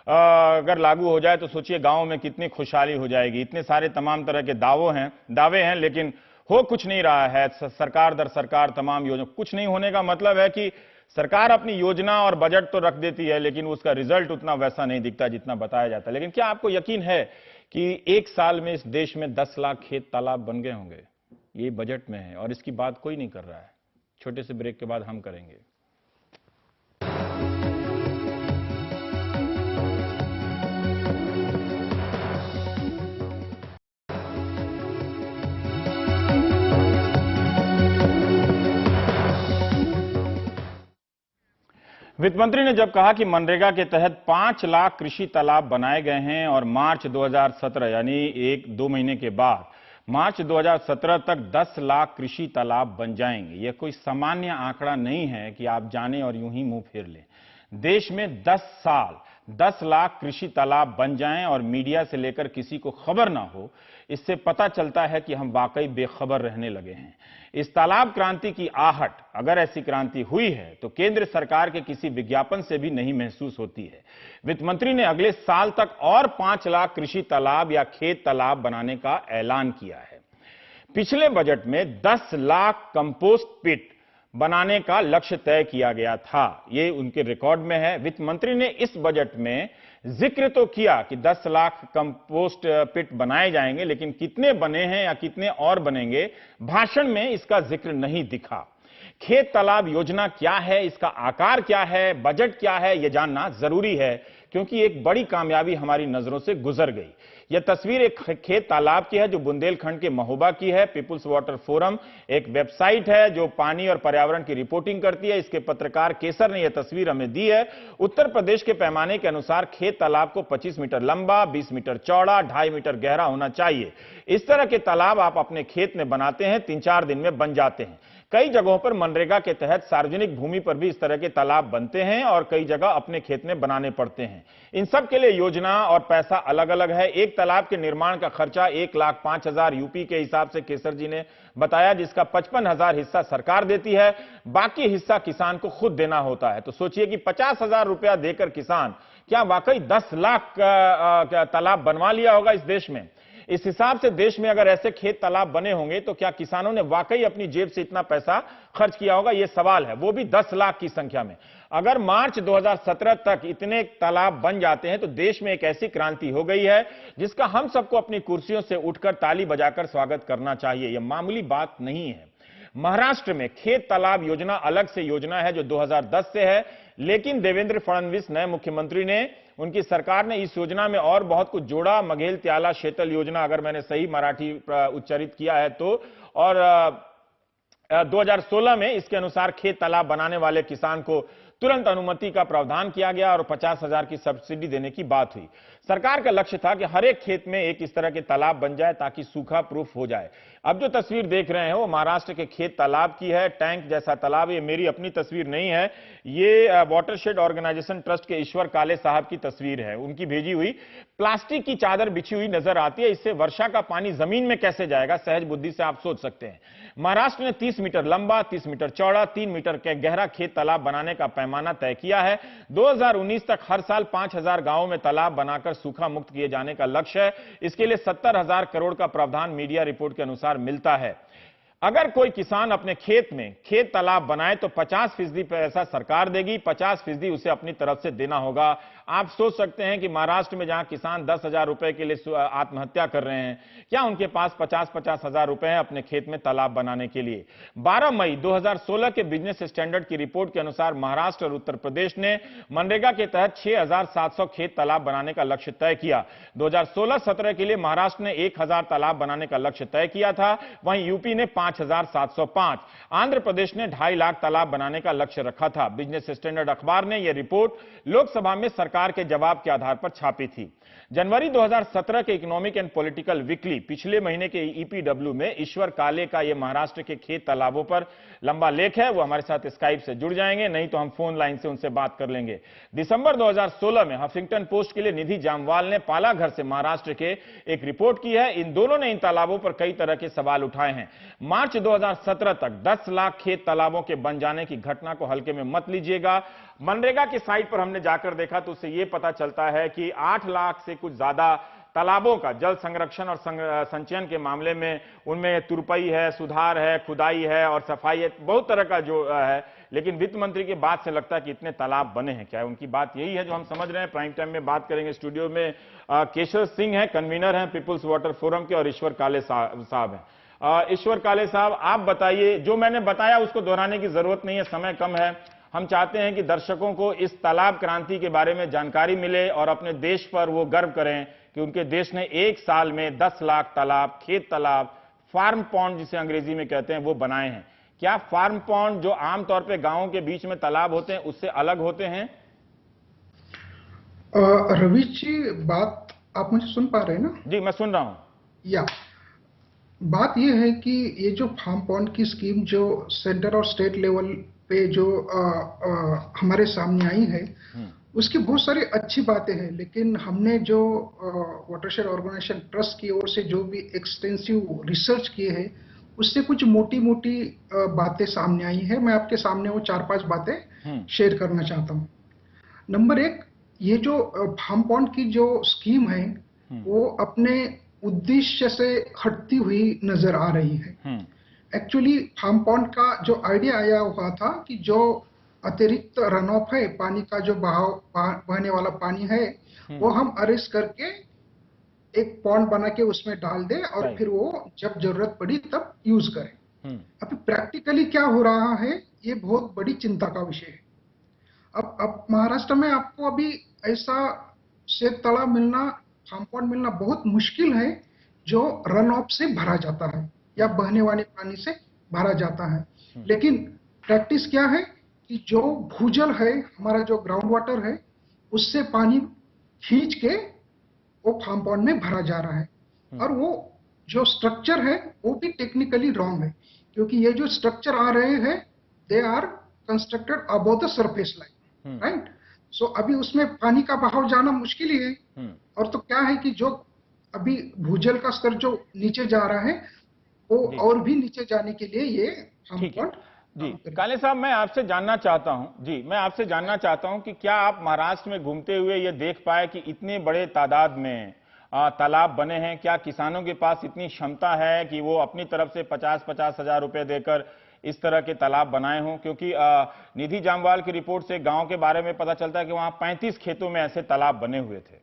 अगर लागू हो जाए तो सोचिए गांव में कितनी खुशहाली हो जाएगी। इतने सारे तमाम तरह के दावे हैं, लेकिन हो कुछ नहीं रहा है। सरकार दर सरकार तमाम योजना, कुछ नहीं होने का मतलब है कि सरकार अपनी योजना और बजट तो रख देती है, लेकिन उसका रिजल्ट उतना वैसा नहीं दिखता जितना बताया जाता है। लेकिन क्या आपको यकीन है कि 1 साल में इस देश में 10 लाख खेत तालाब बन गए होंगे? ये बजट में है और इसकी बात कोई नहीं कर रहा है। छोटे से ब्रेक के बाद हम करेंगे। वित्त मंत्री ने जब कहा कि मनरेगा के तहत 5 लाख कृषि तालाब बनाए गए हैं और मार्च 2017 यानी 1-2 महीने के बाद मार्च 2017 तक 10 लाख कृषि तालाब बन जाएंगे, यह कोई सामान्य आंकड़ा नहीं है कि आप जाने और यूं ही मुंह फेर लें। देश में 10 साल 10 लाख कृषि तालाब बन जाएं और मीडिया से लेकर किसी को खबर ना हो, इससे पता चलता है कि हम वाकई बेखबर रहने लगे हैं। इस तालाब क्रांति की आहट, अगर ऐसी क्रांति हुई है, तो केंद्र सरकार के किसी विज्ञापन से भी नहीं महसूस होती है। वित्त मंत्री ने अगले साल तक और 5 लाख कृषि तालाब या खेत तालाब बनाने का ऐलान किया है। पिछले बजट में 10 लाख कंपोस्ट पिट बनाने का लक्ष्य तय किया गया था, ये उनके रिकॉर्ड में है। वित्त मंत्री ने इस बजट में जिक्र तो किया कि 10 लाख कंपोस्ट पिट बनाए जाएंगे, लेकिन कितने बने हैं या कितने और बनेंगे, भाषण में इसका जिक्र नहीं दिखा। खेत तालाब योजना क्या है, इसका आकार क्या है, बजट क्या है, यह जानना जरूरी है, क्योंकि एक बड़ी कामयाबी हमारी नजरों से गुजर गई। यह तस्वीर एक खेत तालाब की है जो बुंदेलखंड के महोबा की है। पीपुल्स वाटर फोरम एक वेबसाइट है जो पानी और पर्यावरण की रिपोर्टिंग करती है। इसके पत्रकार केसर ने यह तस्वीर हमें दी है। उत्तर प्रदेश के पैमाने के अनुसार खेत तालाब को 25 मीटर लंबा, 20 मीटर चौड़ा, 2.5 मीटर गहरा होना चाहिए। इस तरह के तालाब आप अपने खेत में बनाते हैं, 3-4 दिन में बन जाते हैं। कई जगहों पर मनरेगा के तहत सार्वजनिक भूमि पर भी इस तरह के तालाब बनते हैं और कई जगह अपने खेत में बनाने पड़ते हैं। इन सब के लिए योजना और पैसा अलग अलग है। एक तालाब के निर्माण का खर्चा 1,05,000 यूपी के हिसाब से केसर जी ने बताया, जिसका 55,000 हिस्सा सरकार देती है, बाकी हिस्सा किसान को खुद देना होता है। तो सोचिए कि 50,000 रुपया देकर किसान क्या वाकई 10 लाख तालाब बनवा लिया होगा इस देश में? इस हिसाब से देश में अगर ऐसे खेत तालाब बने होंगे तो क्या किसानों ने वाकई अपनी जेब से इतना पैसा खर्च किया होगा? यह सवाल है, वो भी 10 लाख की संख्या में। अगर मार्च 2017 तक इतने तालाब बन जाते हैं तो देश में एक ऐसी क्रांति हो गई है जिसका हम सबको अपनी कुर्सियों से उठकर ताली बजाकर स्वागत करना चाहिए। यह मामूली बात नहीं है। महाराष्ट्र में खेत तालाब योजना अलग से योजना है जो 2010 से है, लेकिन देवेंद्र फडणवीस नए मुख्यमंत्री ने, उनकी सरकार ने इस योजना में और बहुत कुछ जोड़ा। मघेल त्याला शेतल योजना, अगर मैंने सही मराठी उच्चारित किया है तो, और 2016 में इसके अनुसार खेत तालाब बनाने वाले किसान को तुरंत अनुमति का प्रावधान किया गया और 50,000 की सब्सिडी देने की बात हुई। सरकार का लक्ष्य था कि हर एक खेत में एक इस तरह के तालाब बन जाए ताकि सूखा प्रूफ हो जाए। अब जो तस्वीर देख रहे हैं वो महाराष्ट्र के खेत तालाब की है, टैंक जैसा तालाब। ये मेरी अपनी तस्वीर नहीं है, ये वाटरशेड ऑर्गेनाइजेशन ट्रस्ट के ईश्वर काले साहब की तस्वीर है, उनकी भेजी हुई। प्लास्टिक की चादर बिछी हुई नजर आती है, इससे वर्षा का पानी जमीन में कैसे जाएगा, सहज बुद्धि से आप सोच सकते हैं। महाराष्ट्र ने 30 मीटर लंबा, 30 मीटर चौड़ा, 3 मीटर के गहरा खेत तालाब बनाने का पैमाना तय किया है। 2019 तक हर साल 5,000 गांवों में तालाब बनाकर सूखा मुक्त किए जाने का लक्ष्य है। इसके लिए 70,000 करोड़ का प्रावधान मीडिया रिपोर्ट के अनुसार मिलता है। अगर कोई किसान अपने खेत में खेत तालाब बनाए तो 50% पैसा सरकार देगी, 50% उसे अपनी तरफ से देना होगा। आप सोच सकते हैं कि महाराष्ट्र में जहां किसान 10,000 रुपए के लिए आत्महत्या कर रहे हैं, क्या उनके पास 50-50 हजार रुपए हैं अपने खेत में तालाब बनाने के लिए? 12 मई 2016 के बिजनेस स्टैंडर्ड की रिपोर्ट के अनुसार महाराष्ट्र और उत्तर प्रदेश ने मनरेगा के तहत 6,700 खेत तालाब बनाने का लक्ष्य तय किया। 2016-17 के लिए महाराष्ट्र ने 1,000 तालाब बनाने का लक्ष्य तय किया था, वहीं यूपी ने 5,705, आंध्र प्रदेश ने 2.5 लाख तालाब बनाने का लक्ष्य रखा था। बिजनेस स्टैंडर्ड अखबार ने यह रिपोर्ट लोकसभा में सरकार के जवाब के आधार पर छापी थी। जनवरी 2017 के इकोनॉमिक एंड पॉलिटिकल वीकली, पिछले महीने के ईपीडब्ल्यू में ईश्वर काले का यह महाराष्ट्र के खेत तालाबों पर लंबा लेख है। वो हमारे साथ स्काइप से जुड़ जाएंगे, नहीं तो हम फोन लाइन से उनसे बात कर लेंगे। दिसंबर 2016 में हफिंगटन पोस्ट के लिए निधि जामवाल ने पालाघर से महाराष्ट्र के एक रिपोर्ट की है। इन दोनों ने इन तालाबों पर कई तरह के सवाल उठाए हैं। मार्च 2017 तक 10 लाख खेत तालाबों के बन जाने की घटना को हल्के में मत लीजिएगा। मनरेगा की साइट पर हमने जाकर देखा तो उससे यह पता चलता है कि 8 लाख से कुछ ज्यादा तालाबों का जल संरक्षण और संचयन के मामले में उनमें तुरपई है, सुधार है, खुदाई है और सफाई है, बहुत तरह का जो है। लेकिन वित्त मंत्री की बात से लगता है कि इतने तालाब बने हैं, क्या उनकी बात यही है जो हम समझ रहे हैं? प्राइम टाइम में बात करेंगे। स्टूडियो में केशर सिंह है, कन्वीनर हैं पीपुल्स वाटर फोरम के, और ईश्वर काले साहब हैं। ईश्वर काले साहब, आप बताइए, जो मैंने बताया उसको दोहराने की जरूरत नहीं है, समय कम है। हम चाहते हैं कि दर्शकों को इस तालाब क्रांति के बारे में जानकारी मिले और अपने देश पर वो गर्व करें कि उनके देश ने एक साल में 10 लाख तालाब, खेत तालाब, फार्म पॉन्ड जिसे अंग्रेजी में कहते हैं, वो बनाए हैं। क्या फार्म पॉन्ड जो आमतौर पे गांवों के बीच में तालाब होते हैं उससे अलग होते हैं? रवीश जी, बात आप मुझे सुन पा रहे हैं ना? जी, मैं सुन रहा हूं। या बात यह है कि ये जो फार्म पॉन्ड की स्कीम जो सेंटर और स्टेट लेवल पे जो हमारे सामने आई है, उसकी बहुत सारी अच्छी बातें हैं, लेकिन हमने जो वाटरशेड ऑर्गेनाइजेशन ट्रस्ट की ओर से जो भी एक्सटेंसिव रिसर्च किए हैं, उससे कुछ मोटी मोटी बातें सामने आई हैं। मैं आपके सामने वो 4-5 बातें शेयर करना चाहता हूँ। नंबर 1, ये जो फार्म पॉन्ड की जो स्कीम है वो अपने उद्देश्य से हटती हुई नजर आ रही है। एक्चुअली फार्म पॉन्ड का जो आइडिया आया हुआ था कि जो अतिरिक्त रन ऑफ है, पानी का जो बहने वाला पानी है, वो हम अरेस्ट करके एक पॉन्ड बना के उसमें डाल दें और फिर वो जब जरूरत पड़ी तब यूज करें। अभी प्रैक्टिकली क्या हो रहा है, ये बहुत बड़ी चिंता का विषय है। अब महाराष्ट्र में आपको अभी ऐसा शेत तालाब मिलना फार्म पॉन्ड मिलना बहुत मुश्किल है जो रन ऑफ से भरा जाता है या बहने वाले पानी से भरा जाता है। लेकिन प्रैक्टिस क्या है कि जो भूजल है, हमारा जो ग्राउंड वाटर है, उससे पानी खींच के वो फार्म पॉन्ड में भरा जा रहा है। और वो जो स्ट्रक्चर है वो भी टेक्निकली रॉन्ग है, क्योंकि ये जो स्ट्रक्चर आ रहे हैं they are constructed above the surface line, right. So अभी उसमें पानी का बहाव जाना मुश्किल ही है। और तो क्या है कि जो अभी भूजल का स्तर जो नीचे जा रहा है वो और भी नीचे जाने के लिए ये फार्म पॉन्ड। जी काले साहब, मैं आपसे जानना चाहता हूं कि क्या आप महाराष्ट्र में घूमते हुए ये देख पाए कि इतने बड़े तादाद में तालाब बने हैं? क्या किसानों के पास इतनी क्षमता है कि वो अपनी तरफ से 50-50 हजार रुपए देकर इस तरह के तालाब बनाए हों? क्योंकि निधि जामवाल की रिपोर्ट से गांव के बारे में पता चलता है कि वहां 35 खेतों में ऐसे तालाब बने हुए थे।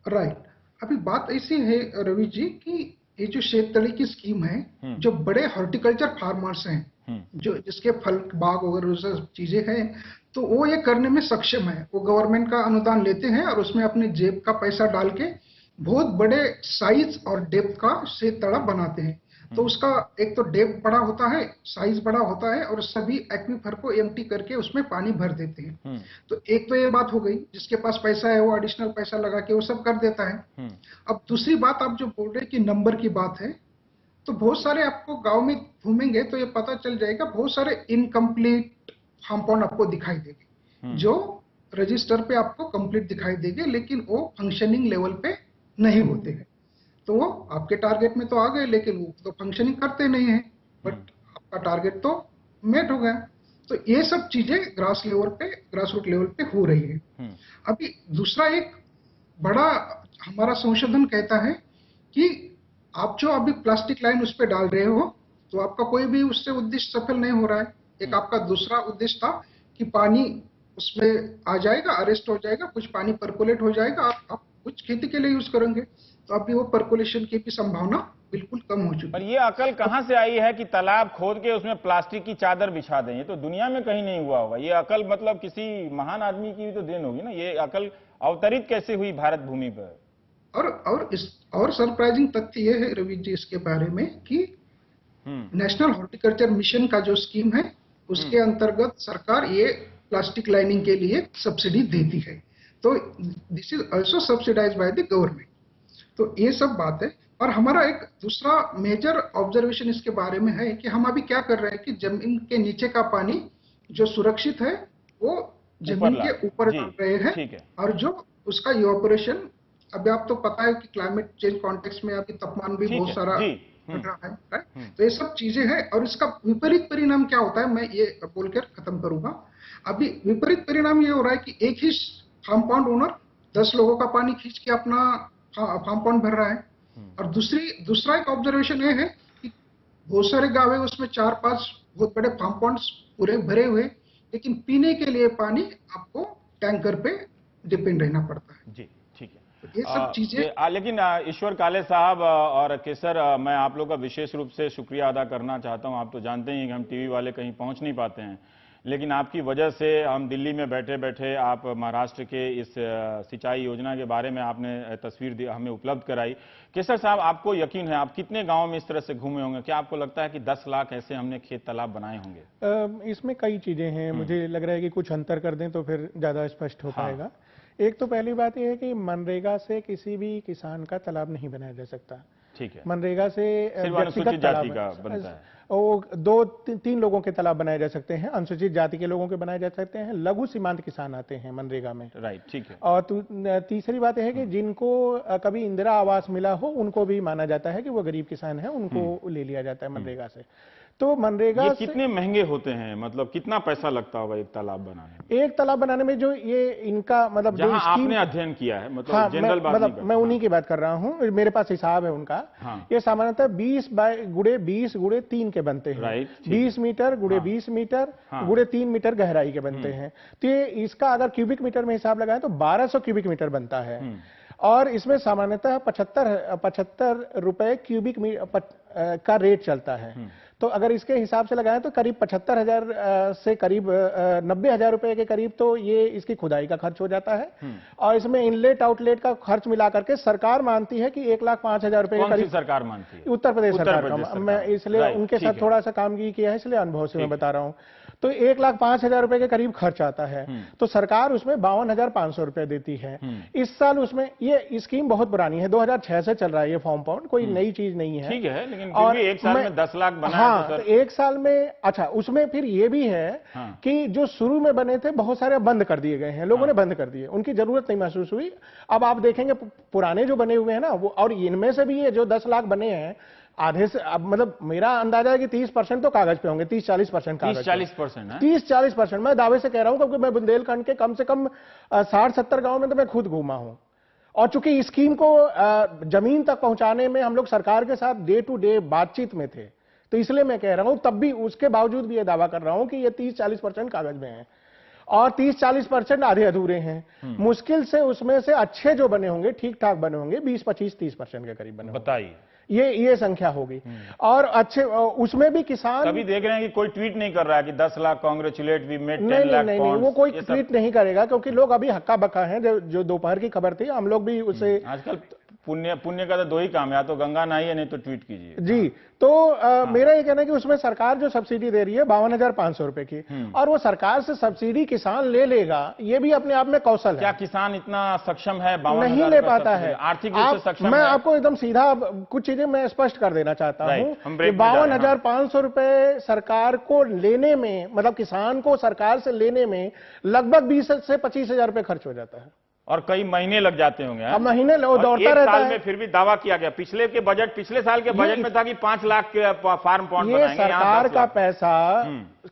राइट। अभी बात ऐसी है रवि जी कि ये जो शेततली की स्कीम है, जो बड़े हॉर्टिकल्चर फार्मर्स हैं, जो जिसके फल बाग वगैरह सब चीजें हैं, तो वो ये करने में सक्षम है। वो गवर्नमेंट का अनुदान लेते हैं और उसमें अपने जेब का पैसा डाल के बहुत बड़े साइज और डेप्थ का शेत तला बनाते हैं। तो उसका एक तो डेप्थ बड़ा होता है, साइज बड़ा होता है, और सभी एक्वीफर को एम्प्टी करके उसमें पानी भर देते हैं। तो एक तो ये बात हो गई, जिसके पास पैसा है वो एडिशनल पैसा लगा के वो सब कर देता है। अब दूसरी बात आप जो बोल रहे हैं कि नंबर की बात है, तो बहुत सारे आपको गांव में घूमेंगे तो ये पता चल जाएगा, बहुत सारे इनकम्प्लीट फार्म पॉन्ड आपको दिखाई देंगे, जो रजिस्टर पे आपको कंप्लीट दिखाई देंगे, लेकिन वो फंक्शनिंग लेवल पे नहीं होते हैं। तो वो आपके टारगेट में तो आ गए, लेकिन वो तो फंक्शनिंग करते नहीं है, बट आपका टारगेट तो मेट हो गया। तो ये सब चीजें ग्रास रूट लेवल पे हो रही है। अभी दूसरा एक बड़ा हमारा संशोधन कहता है कि आप जो अभी प्लास्टिक लाइन उस पर डाल रहे हो, तो आपका कोई भी उससे उद्देश्य सफल नहीं हो रहा है। एक आपका दूसरा उद्देश्य था कि पानी उसमें आ जाएगा, अरेस्ट हो जाएगा, कुछ पानी परकोलेट हो जाएगा, आप कुछ खेती के लिए यूज करेंगे, तो अभी वो परकोलेशन की भी संभावना बिल्कुल कम हो चुकी है। पर ये अकल कहां से आई है कि तालाब खोद के उसमें प्लास्टिक की चादर बिछा दें? ये तो दुनिया में कहीं नहीं हुआ होगा। ये अकल मतलब किसी महान आदमी की भी तो देन होगी ना। ये अकल अवतरित कैसे हुई भारत भूमि पर? और सरप्राइजिंग तथ्य ये है रवि जी इसके बारे में कि नेशनल हॉर्टिकल्चर मिशन का जो स्कीम है, उसके अंतर्गत सरकार ये प्लास्टिक लाइनिंग के लिए सब्सिडी देती है। तो this is also subsidised by the government. तो ये सब बात है। और हमारा एक दूसरा मेजर ऑब्जर्वेशन इसके बारे में है कि हम अभी क्या कर रहे हैं कि जमीन के नीचे का पानी जो सुरक्षित है वो जमीन के ऊपर डाल रहे हैं, और जो उसका इवापोरेशन, अभी आप तो पता है कि क्लाइमेट चेंज कॉन्टेक्स्ट में अभी तापमान भी बहुत सारा बढ़ रहा है। तो ये सब चीजें हैं, और इसका विपरीत परिणाम क्या होता है, मैं ये बोलकर खत्म करूंगा। अभी विपरीत परिणाम ये हो रहा है कि एक ही फार्म पॉन्ड ओनर 10 लोगों का पानी खींच के अपना फार्म पॉन्ड भर रहा है। और दूसरा एक ऑब्जर्वेशन ये है कि बहुत सारे गांव है उसमें 4-5 बहुत बड़े फार्म पॉन्ड्स पूरे भरे हुए, लेकिन पीने के लिए पानी आपको टैंकर पे डिपेंड रहना पड़ता है। जी ठीक है। तो ये सब चीजें लेकिन ईश्वर काले साहब और केसर, मैं आप लोग का विशेष रूप से शुक्रिया अदा करना चाहता हूं। आप तो जानते ही कि हम टीवी वाले कहीं पहुंच नहीं पाते हैं, लेकिन आपकी वजह से हम दिल्ली में बैठे बैठे आप महाराष्ट्र के इस सिंचाई योजना के बारे में आपने तस्वीर हमें उपलब्ध कराई। केसर साहब, आपको यकीन है, आप कितने गांव में इस तरह से घूमे होंगे? क्या आपको लगता है कि 10 लाख ऐसे हमने खेत तालाब बनाए होंगे? इसमें कई चीजें हैं। मुझे लग रहा है कि कुछ अंतर कर दें तो फिर ज्यादा स्पष्ट हो पाएगा। एक तो पहली बात यह है कि मनरेगा से किसी भी किसान का तालाब नहीं बनाया जा सकता। ठीक है। मनरेगा से अनुसूचित जाति का बनता है। वो 2-3 लोगों के तालाब बनाए जा सकते हैं, अनुसूचित जाति के लोगों के बनाए जा सकते हैं, लघु सीमांत किसान आते हैं मनरेगा में। राइट, ठीक है। और तीसरी बात यह है कि जिनको कभी इंदिरा आवास मिला हो उनको भी माना जाता है कि वो गरीब किसान है, उनको ले लिया जाता है मनरेगा से। तो मनरेगा ये कितने महंगे होते हैं? मतलब कितना पैसा लगता होगा एक तालाब बनाने में? एक तालाब बनाने में जो ये इनका मतलब जहां आपने अध्ययन किया है, मतलब जनरल बात मतलब मैं उन्हीं की बात कर रहा हूं, मेरे पास हिसाब है उनका। ये सामान्यतः 20 × 20 × 3 के बनते हैं। राइट, 20 मीटर × 20 मीटर × 3 मीटर गहराई के बनते हैं। तो ये इसका अगर क्यूबिक मीटर में हिसाब लगाएं तो 1200 क्यूबिक मीटर बनता है। और इसमें सामान्यतः 75 रुपए क्यूबिक का रेट चलता है। तो अगर इसके हिसाब से लगाएं तो करीब 75,000 से करीब 90,000 रुपए के करीब तो ये इसकी खुदाई का खर्च हो जाता है। और इसमें इनलेट आउटलेट का खर्च मिला करके सरकार मानती है कि 1,05,000 रुपए के करीब। सरकार मानती है? उत्तर प्रदेश सरकार का। मैं इसलिए उनके साथ थोड़ा सा काम किया है, इसलिए अनुभव से मैं बता रहा हूं। तो 1,05,000 रुपए के करीब खर्च आता है। तो सरकार उसमें 52,500 रुपए देती है। इस साल उसमें ये स्कीम बहुत पुरानी है, 2006 से चल रहा है ये फार्म पॉन्ड, कोई नई चीज नहीं है। ठीक है, लेकिन फिर भी एक साल में 10 लाख बना हाँ, है तो एक साल में। अच्छा, उसमें फिर ये भी है कि जो शुरू में बने थे बहुत सारे बंद कर दिए गए हैं, लोगों ने बंद कर दिए, उनकी जरूरत नहीं महसूस हुई। अब आप देखेंगे पुराने जो बने हुए हैं ना वो, और इनमें से भी ये जो 10 लाख बने हैं आधे से, अब मतलब मेरा अंदाजा है कि 30% तो कागज पे होंगे, 30-40% कागज। 30-40% है? 30-40% मैं दावे से कह रहा हूं, क्योंकि मैं बुंदेलखंड के कम से कम 60-70 गांव में तो मैं खुद घूमा हूं। और चूंकि इस स्कीम को जमीन तक पहुंचाने में हम लोग सरकार के साथ डे टू डे बातचीत में थे, तो इसलिए मैं कह रहा हूं, तब भी उसके बावजूद भी ये दावा कर रहा हूं कि ये 30-40% कागज में है और 30-40% आधे अधूरे हैं। मुश्किल से उसमें से अच्छे जो बने होंगे, ठीक ठाक बने होंगे, 20-25-30% के करीब बने होंगे। बताइए, ये संख्या होगी। और अच्छे उसमें भी किसान कभी देख रहे हैं कि कोई ट्वीट नहीं कर रहा है कि 10 लाख कांग्रेचुलेट वी मेड 10 नहीं, लाख नहीं, नहीं, वो कोई ट्वीट नहीं करेगा, क्योंकि लोग अभी हक्का बक्का हैं। जो दोपहर की खबर थी, हम लोग भी उसे आजकल पुण्य का तो दो ही काम है, या तो गंगा नहाइए नहीं तो ट्वीट कीजिए। जी, तो मेरा ये कहना है कि उसमें सरकार जो सब्सिडी दे रही है 52,500 रुपए की, और वो सरकार से सब्सिडी किसान ले लेगा, ये भी अपने आप में कौशल है। क्या किसान इतना सक्षम है? नहीं ले पाता है, आर्थिक रूप से सक्षम मैं है? आपको एकदम सीधा कुछ चीजें मैं स्पष्ट कर देना चाहता हूं कि 52,500 रुपए सरकार को लेने में, मतलब किसान को सरकार से लेने में लगभग 20 से 25,000 रुपए खर्च हो जाता है, और कई महीने लग जाते होंगे। अब महीने दौड़ता रहता है। में फिर भी दावा किया गया, पिछले साल के बजट में था कि 5 लाख के फार्म पॉन्ड ये बनाएंगे। सरकार का पैसा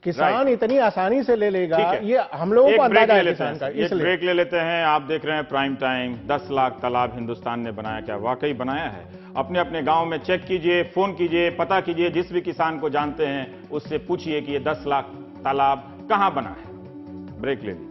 किसान इतनी आसानी से ले लेगा, ये हम लोगों को अंदाजा है किसान का। एक ब्रेक ले लेते हैं। आप देख रहे हैं प्राइम टाइम। 10 लाख तालाब हिंदुस्तान ने बनाया, क्या वाकई बनाया है? अपने अपने गांव में चेक कीजिए, फोन कीजिए, पता कीजिए, जिस भी किसान को जानते हैं उससे पूछिए कि ये 10 लाख तालाब कहां बना है। ब्रेक ले लीजिए।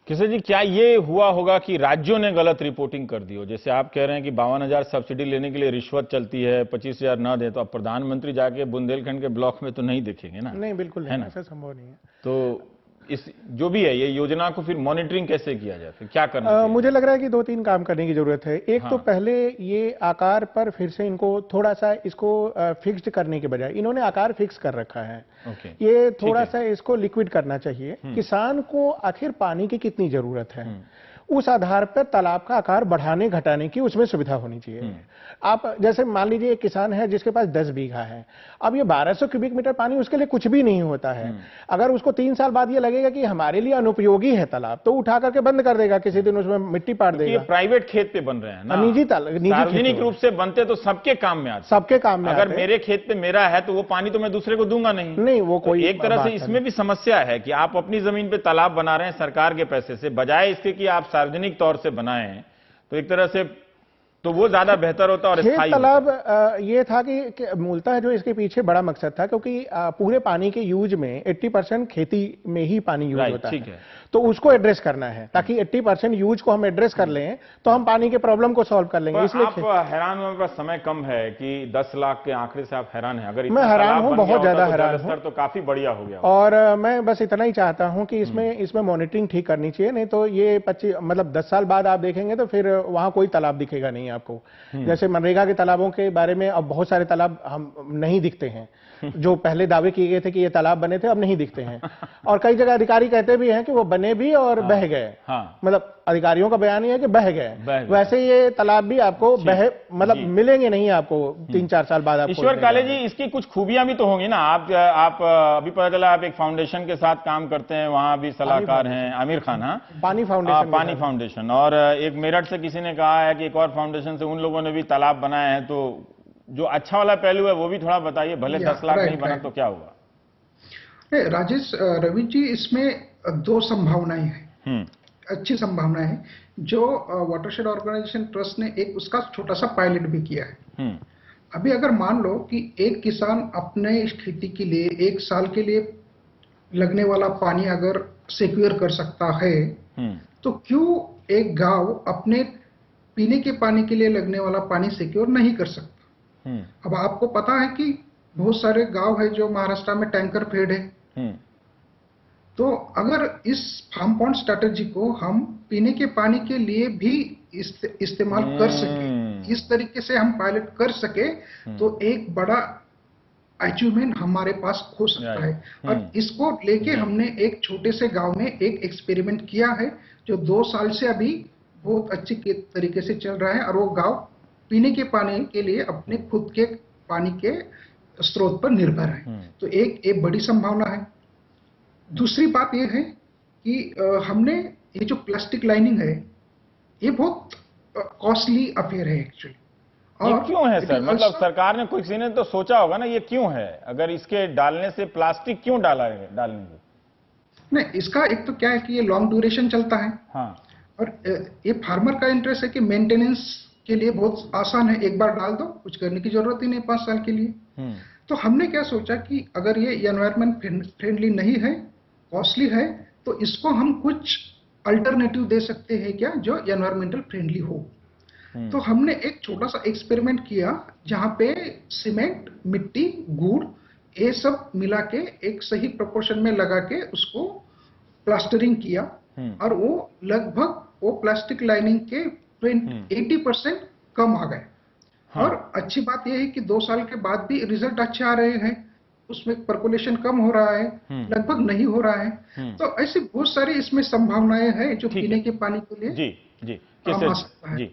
किशोर जी, क्या ये हुआ होगा कि राज्यों ने गलत रिपोर्टिंग कर दी हो? जैसे आप कह रहे हैं कि 52,000 सब्सिडी लेने के लिए रिश्वत चलती है, 25,000 ना दे तो अब प्रधानमंत्री जाके बुंदेलखंड के ब्लॉक में तो नहीं दिखेंगे ना? नहीं, बिल्कुल है ना, ऐसा संभव नहीं है। तो इस जो भी है ये योजना को फिर मॉनिटरिंग कैसे किया जाए, फिर क्या करना चाहिए? मुझे लग रहा है कि 2-3 काम करने की जरूरत है। एक तो पहले ये आकार पर फिर से इनको थोड़ा सा इसको फिक्स्ड करने के बजाय इन्होंने आकार फिक्स कर रखा है। ये थोड़ा सा इसको लिक्विड करना चाहिए। किसान को आखिर पानी की कितनी जरूरत है, उस आधार पर तालाब का आकार बढ़ाने घटाने की उसमें सुविधा होनी चाहिए। आप जैसे मान लीजिए एक किसान है जिसके पास 10 बीघा है, अब ये 1200 क्यूबिक मीटर पानी उसके लिए कुछ भी नहीं होता है। अगर उसको 3 साल बाद ये लगेगा कि हमारे लिए अनुपयोगी है तालाब, तो उठा करके बंद कर देगा, किसी दिन उसमें मिट्टी पाट देगा। ये प्राइवेट खेत पे बन रहे हैं ना, निजी सार्वजनिक रूप से बनते तो सबके काम में आते। सबके काम में अगर मेरे खेत पे मेरा है तो वो पानी तो मैं दूसरे को दूंगा नहीं। वो कोई एक तरह से इसमें भी समस्या है कि आप अपनी जमीन पे तालाब बना रहे हैं सरकार के पैसे से, बजाय इसके कि आप सार्वजनिक तौर से बनाएं, तो एक तरह से तो वो ज्यादा बेहतर होता और स्थायी तालाब ये था कि मूलतः जो इसके पीछे बड़ा मकसद था, क्योंकि पूरे पानी के यूज में 80% खेती में ही पानी यूज होता है, तो उसको एड्रेस करना है, ताकि 80% यूज को हम एड्रेस कर लें तो हम पानी के प्रॉब्लम को सॉल्व कर लेंगे। इसलिए आप हैरान होने पर समय कम है कि 10 लाख के आंकड़े से आप हैरान हैं? अगर मैं हैरान हूं, बहुत ज्यादा हैरान हूं। तो काफी बढ़िया हो गया। और मैं बस इतना ही चाहता हूं कि इसमें मॉनिटरिंग ठीक करनी चाहिए, नहीं तो ये 10 साल बाद आप देखेंगे तो फिर वहां कोई तालाब दिखेगा नहीं आपको। जैसे मनरेगा के तालाबों के बारे में अब बहुत सारे तालाब हम नहीं दिखते हैं, जो पहले दावे किए गए थे कि ये तालाब बने थे, अब नहीं दिखते हैं। और कई जगह अधिकारी कहते भी हैं कि वो बने भी और बह गए। मतलब अधिकारियों का बयान ये है कि बह गए। वैसे ये तालाब भी आपको मिलेंगे नहीं आपको 3-4 साल बाद। आपको ईश्वर काले जी, इसकी कुछ खूबियां भी तो होंगी ना। आप अभी पता चला आप एक फाउंडेशन के साथ काम करते हैं, वहां भी सलाहकार हैं आमिर खान। पानी फाउंडेशन। और एक मेरठ से किसी ने कहा है कि एक और फाउंडेशन से उन लोगों ने भी तालाब बनाए हैं, तो जो अच्छा वाला पहलू है वो भी थोड़ा बताइए। भले 10 लाख नहीं बना तो क्या हुआ? राजेश रवि जी, इसमें 2 संभावनाएं हैं, अच्छी संभावना है। जो वाटरशेड ऑर्गेनाइजेशन ट्रस्ट ने एक उसका छोटा सा पायलट भी किया है। अभी अगर मान लो कि एक किसान अपने इस खेती के लिए 1 साल के लिए लगने वाला पानी अगर सिक्योर कर सकता है, तो क्यों एक गांव अपने पीने के पानी के लिए लगने वाला पानी सिक्योर नहीं कर सकता? अब आपको पता है कि बहुत सारे गांव है जो महाराष्ट्र में टैंकर फेड है। तो अगर इस फार्म पॉन्ड स्ट्रैटेजी को हम पीने के पानी के लिए भी इस्तेमाल कर सके, इस तरीके से हम पायलट कर सके, तो एक बड़ा अचीवमेंट हमारे पास हो सकता है। और इसको लेके हमने एक छोटे से गांव में एक एक्सपेरिमेंट किया है जो 2 साल से अभी बहुत अच्छी तरीके से चल रहा है, और वो गांव पीने के पानी के लिए अपने खुद के पानी के स्रोत पर निर्भर है। तो एक बड़ी संभावना है। दूसरी बात यह है कि हमने ये जो प्लास्टिक लाइनिंग है, ये बहुत कॉस्टली अफेयर है एक्चुअली। ये क्यों है सर? मतलब सरकार ने, किसी ने तो सोचा होगा ना ये क्यों है? अगर इसके डालने से प्लास्टिक क्यों डालने से? नहीं, इसका एक तो क्या है कि ये लॉन्ग ड्यूरेशन चलता है। हाँ। और ये फार्मर का इंटरेस्ट है कि मेंटेनेंस के लिए बहुत आसान है, एक बार डाल दो, कुछ करने की जरूरत ही नहीं 5 साल के लिए। तो हमने क्या सोचा कि अगर ये एनवायरनमेंट फ्रेंडली नहीं है, कॉस्टली है, तो इसको हम कुछ अल्टरनेटिव दे सकते हैं क्या जो एनवायरमेंटल फ्रेंडली हो। तो हमने एक छोटा सा एक्सपेरिमेंट किया जहां पे सीमेंट, मिट्टी, गुड़, ये सब मिला के एक सही प्रोपोर्शन में लगा के उसको प्लास्टरिंग किया, और वो लगभग वो प्लास्टिक लाइनिंग के 80% कम आ गए। हाँ। और अच्छी बात यह है कि 2 साल के बाद भी रिजल्ट अच्छे आ रहे हैं, उसमें पर्कुलेशन कम हो रहा है, लगभग नहीं हो रहा है। तो ऐसी बहुत सारी इसमें संभावनाएं हैं जो पीने के पानी के लिए जी जी। तो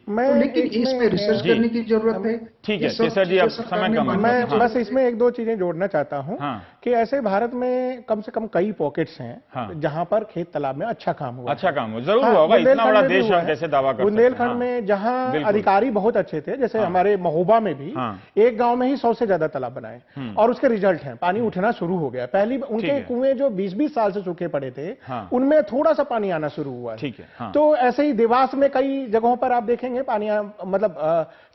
लेकिन इसमें रिसर्च करने की जरूरत है। ठीक है केसर जी, अब समय कम है। मैं बस इसमें 1-2 चीजें जोड़ना चाहता हूं कि ऐसे भारत में कम से कम कई पॉकेट्स हैं जहां पर खेत तालाब में अच्छा काम हुआ। जरूर होगा, इतना बड़ा देश हम कैसे दावा कर सकते हैं। बुंदेलखंड में जहां अधिकारी बहुत अच्छे थे, जैसे हमारे महोबा में भी एक गांव में ही 100 से ज्यादा तालाब बनाए, और उसके रिजल्ट हैं, पानी उठना शुरू हो गया। पहली उनके कुएं जो 20-20 साल से सूखे पड़े थे, उनमें थोड़ा सा पानी आना शुरू हुआ। तो ऐसे ही देवास में कई जगहों पर आप देखेंगे पानी, मतलब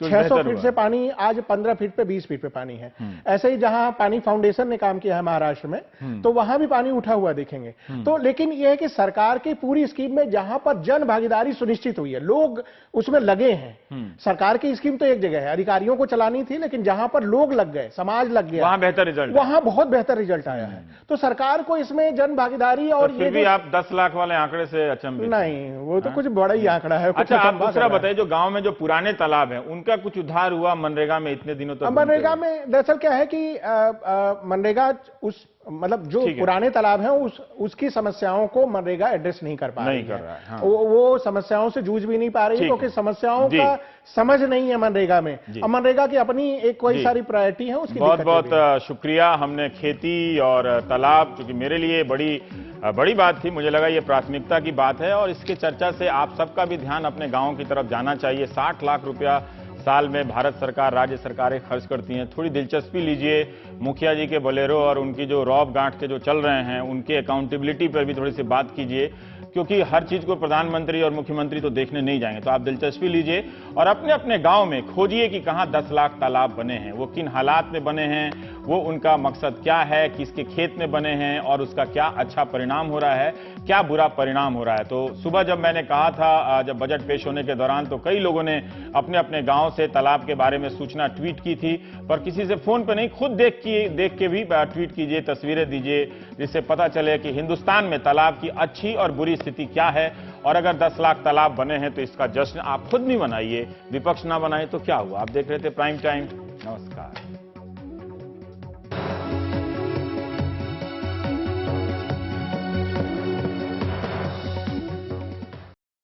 600 फीट से पानी आज 15 फीट पे, 20 फीट पे पानी है। ऐसे ही जहां पानी फाउंडेशन ने काम किया है महाराष्ट्र में, तो वहां भी पानी उठा हुआ देखेंगे। तो लेकिन यह है कि सरकार की पूरी स्कीम में जहां पर जन भागीदारी सुनिश्चित हुई है, लोग उसमें लगे हैं। सरकार की स्कीम तो एक जगह है, अधिकारियों को चलानी थी, लेकिन जहां पर लोग लग गए, समाज लग गया, वहां बेहतर रिजल्ट, वहां बहुत बेहतर रिजल्ट आया है। तो सरकार को इसमें जन भागीदारी, और फिर भी आप 10 लाख वाले आंकड़े से अचंभित नहीं, वो तो कुछ बड़ा ही आंकड़ा है। अच्छा, आप दूसरा बताइए, जो गांव में जो पुराने तालाब हैं उनका कुछ उद्धार हुआ मनरेगा में इतने दिनों तक? मनरेगा में दरअसल क्या है कि मनरेगा उस मतलब जो पुराने तालाब हैं उसकी समस्याओं को मनरेगा एड्रेस नहीं कर पा रही है। हाँ। वो समस्याओं से जूझ भी नहीं पा रही, क्योंकि समस्याओं का समझ नहीं है मनरेगा में। अब मनरेगा की अपनी एक कोई सारी प्रायोरिटी है, उसकी बहुत बहुत शुक्रिया। हमने खेती और तालाब, क्योंकि मेरे लिए बड़ी बात थी, मुझे लगा ये प्राथमिकता की बात है, और इसके चर्चा से आप सबका भी ध्यान अपने गाँव की तरफ जाना चाहिए। 60 लाख रुपया साल में भारत सरकार, राज्य सरकारें खर्च करती हैं। थोड़ी दिलचस्पी लीजिए मुखिया जी के बोलेरो और उनकी जो रौब गांठ के जो चल रहे हैं, उनके अकाउंटेबिलिटी पर भी थोड़ी सी बात कीजिए, क्योंकि हर चीज को प्रधानमंत्री और मुख्यमंत्री तो देखने नहीं जाएंगे। तो आप दिलचस्पी लीजिए और अपने अपने गांव में खोजिए कि कहां 10 लाख तालाब बने हैं, वो किन हालात में बने हैं, वो उनका मकसद क्या है, किसके खेत में बने हैं, और उसका क्या अच्छा परिणाम हो रहा है, क्या बुरा परिणाम हो रहा है। तो सुबह जब मैंने कहा था, जब बजट पेश होने के दौरान, तो कई लोगों ने अपने अपने गांव से तालाब के बारे में सूचना ट्वीट की थी, पर किसी से फोन पर नहीं, खुद देख के भी ट्वीट कीजिए, तस्वीरें दीजिए, जिससे पता चले कि हिंदुस्तान में तालाब की अच्छी और बुरी स्थिति क्या है। और अगर 10 लाख तालाब बने हैं तो इसका जश्न आप खुद नहीं मनाइए, विपक्ष ना बनाए तो क्या हुआ। आप देख रहे थे प्राइम टाइम। नमस्कार।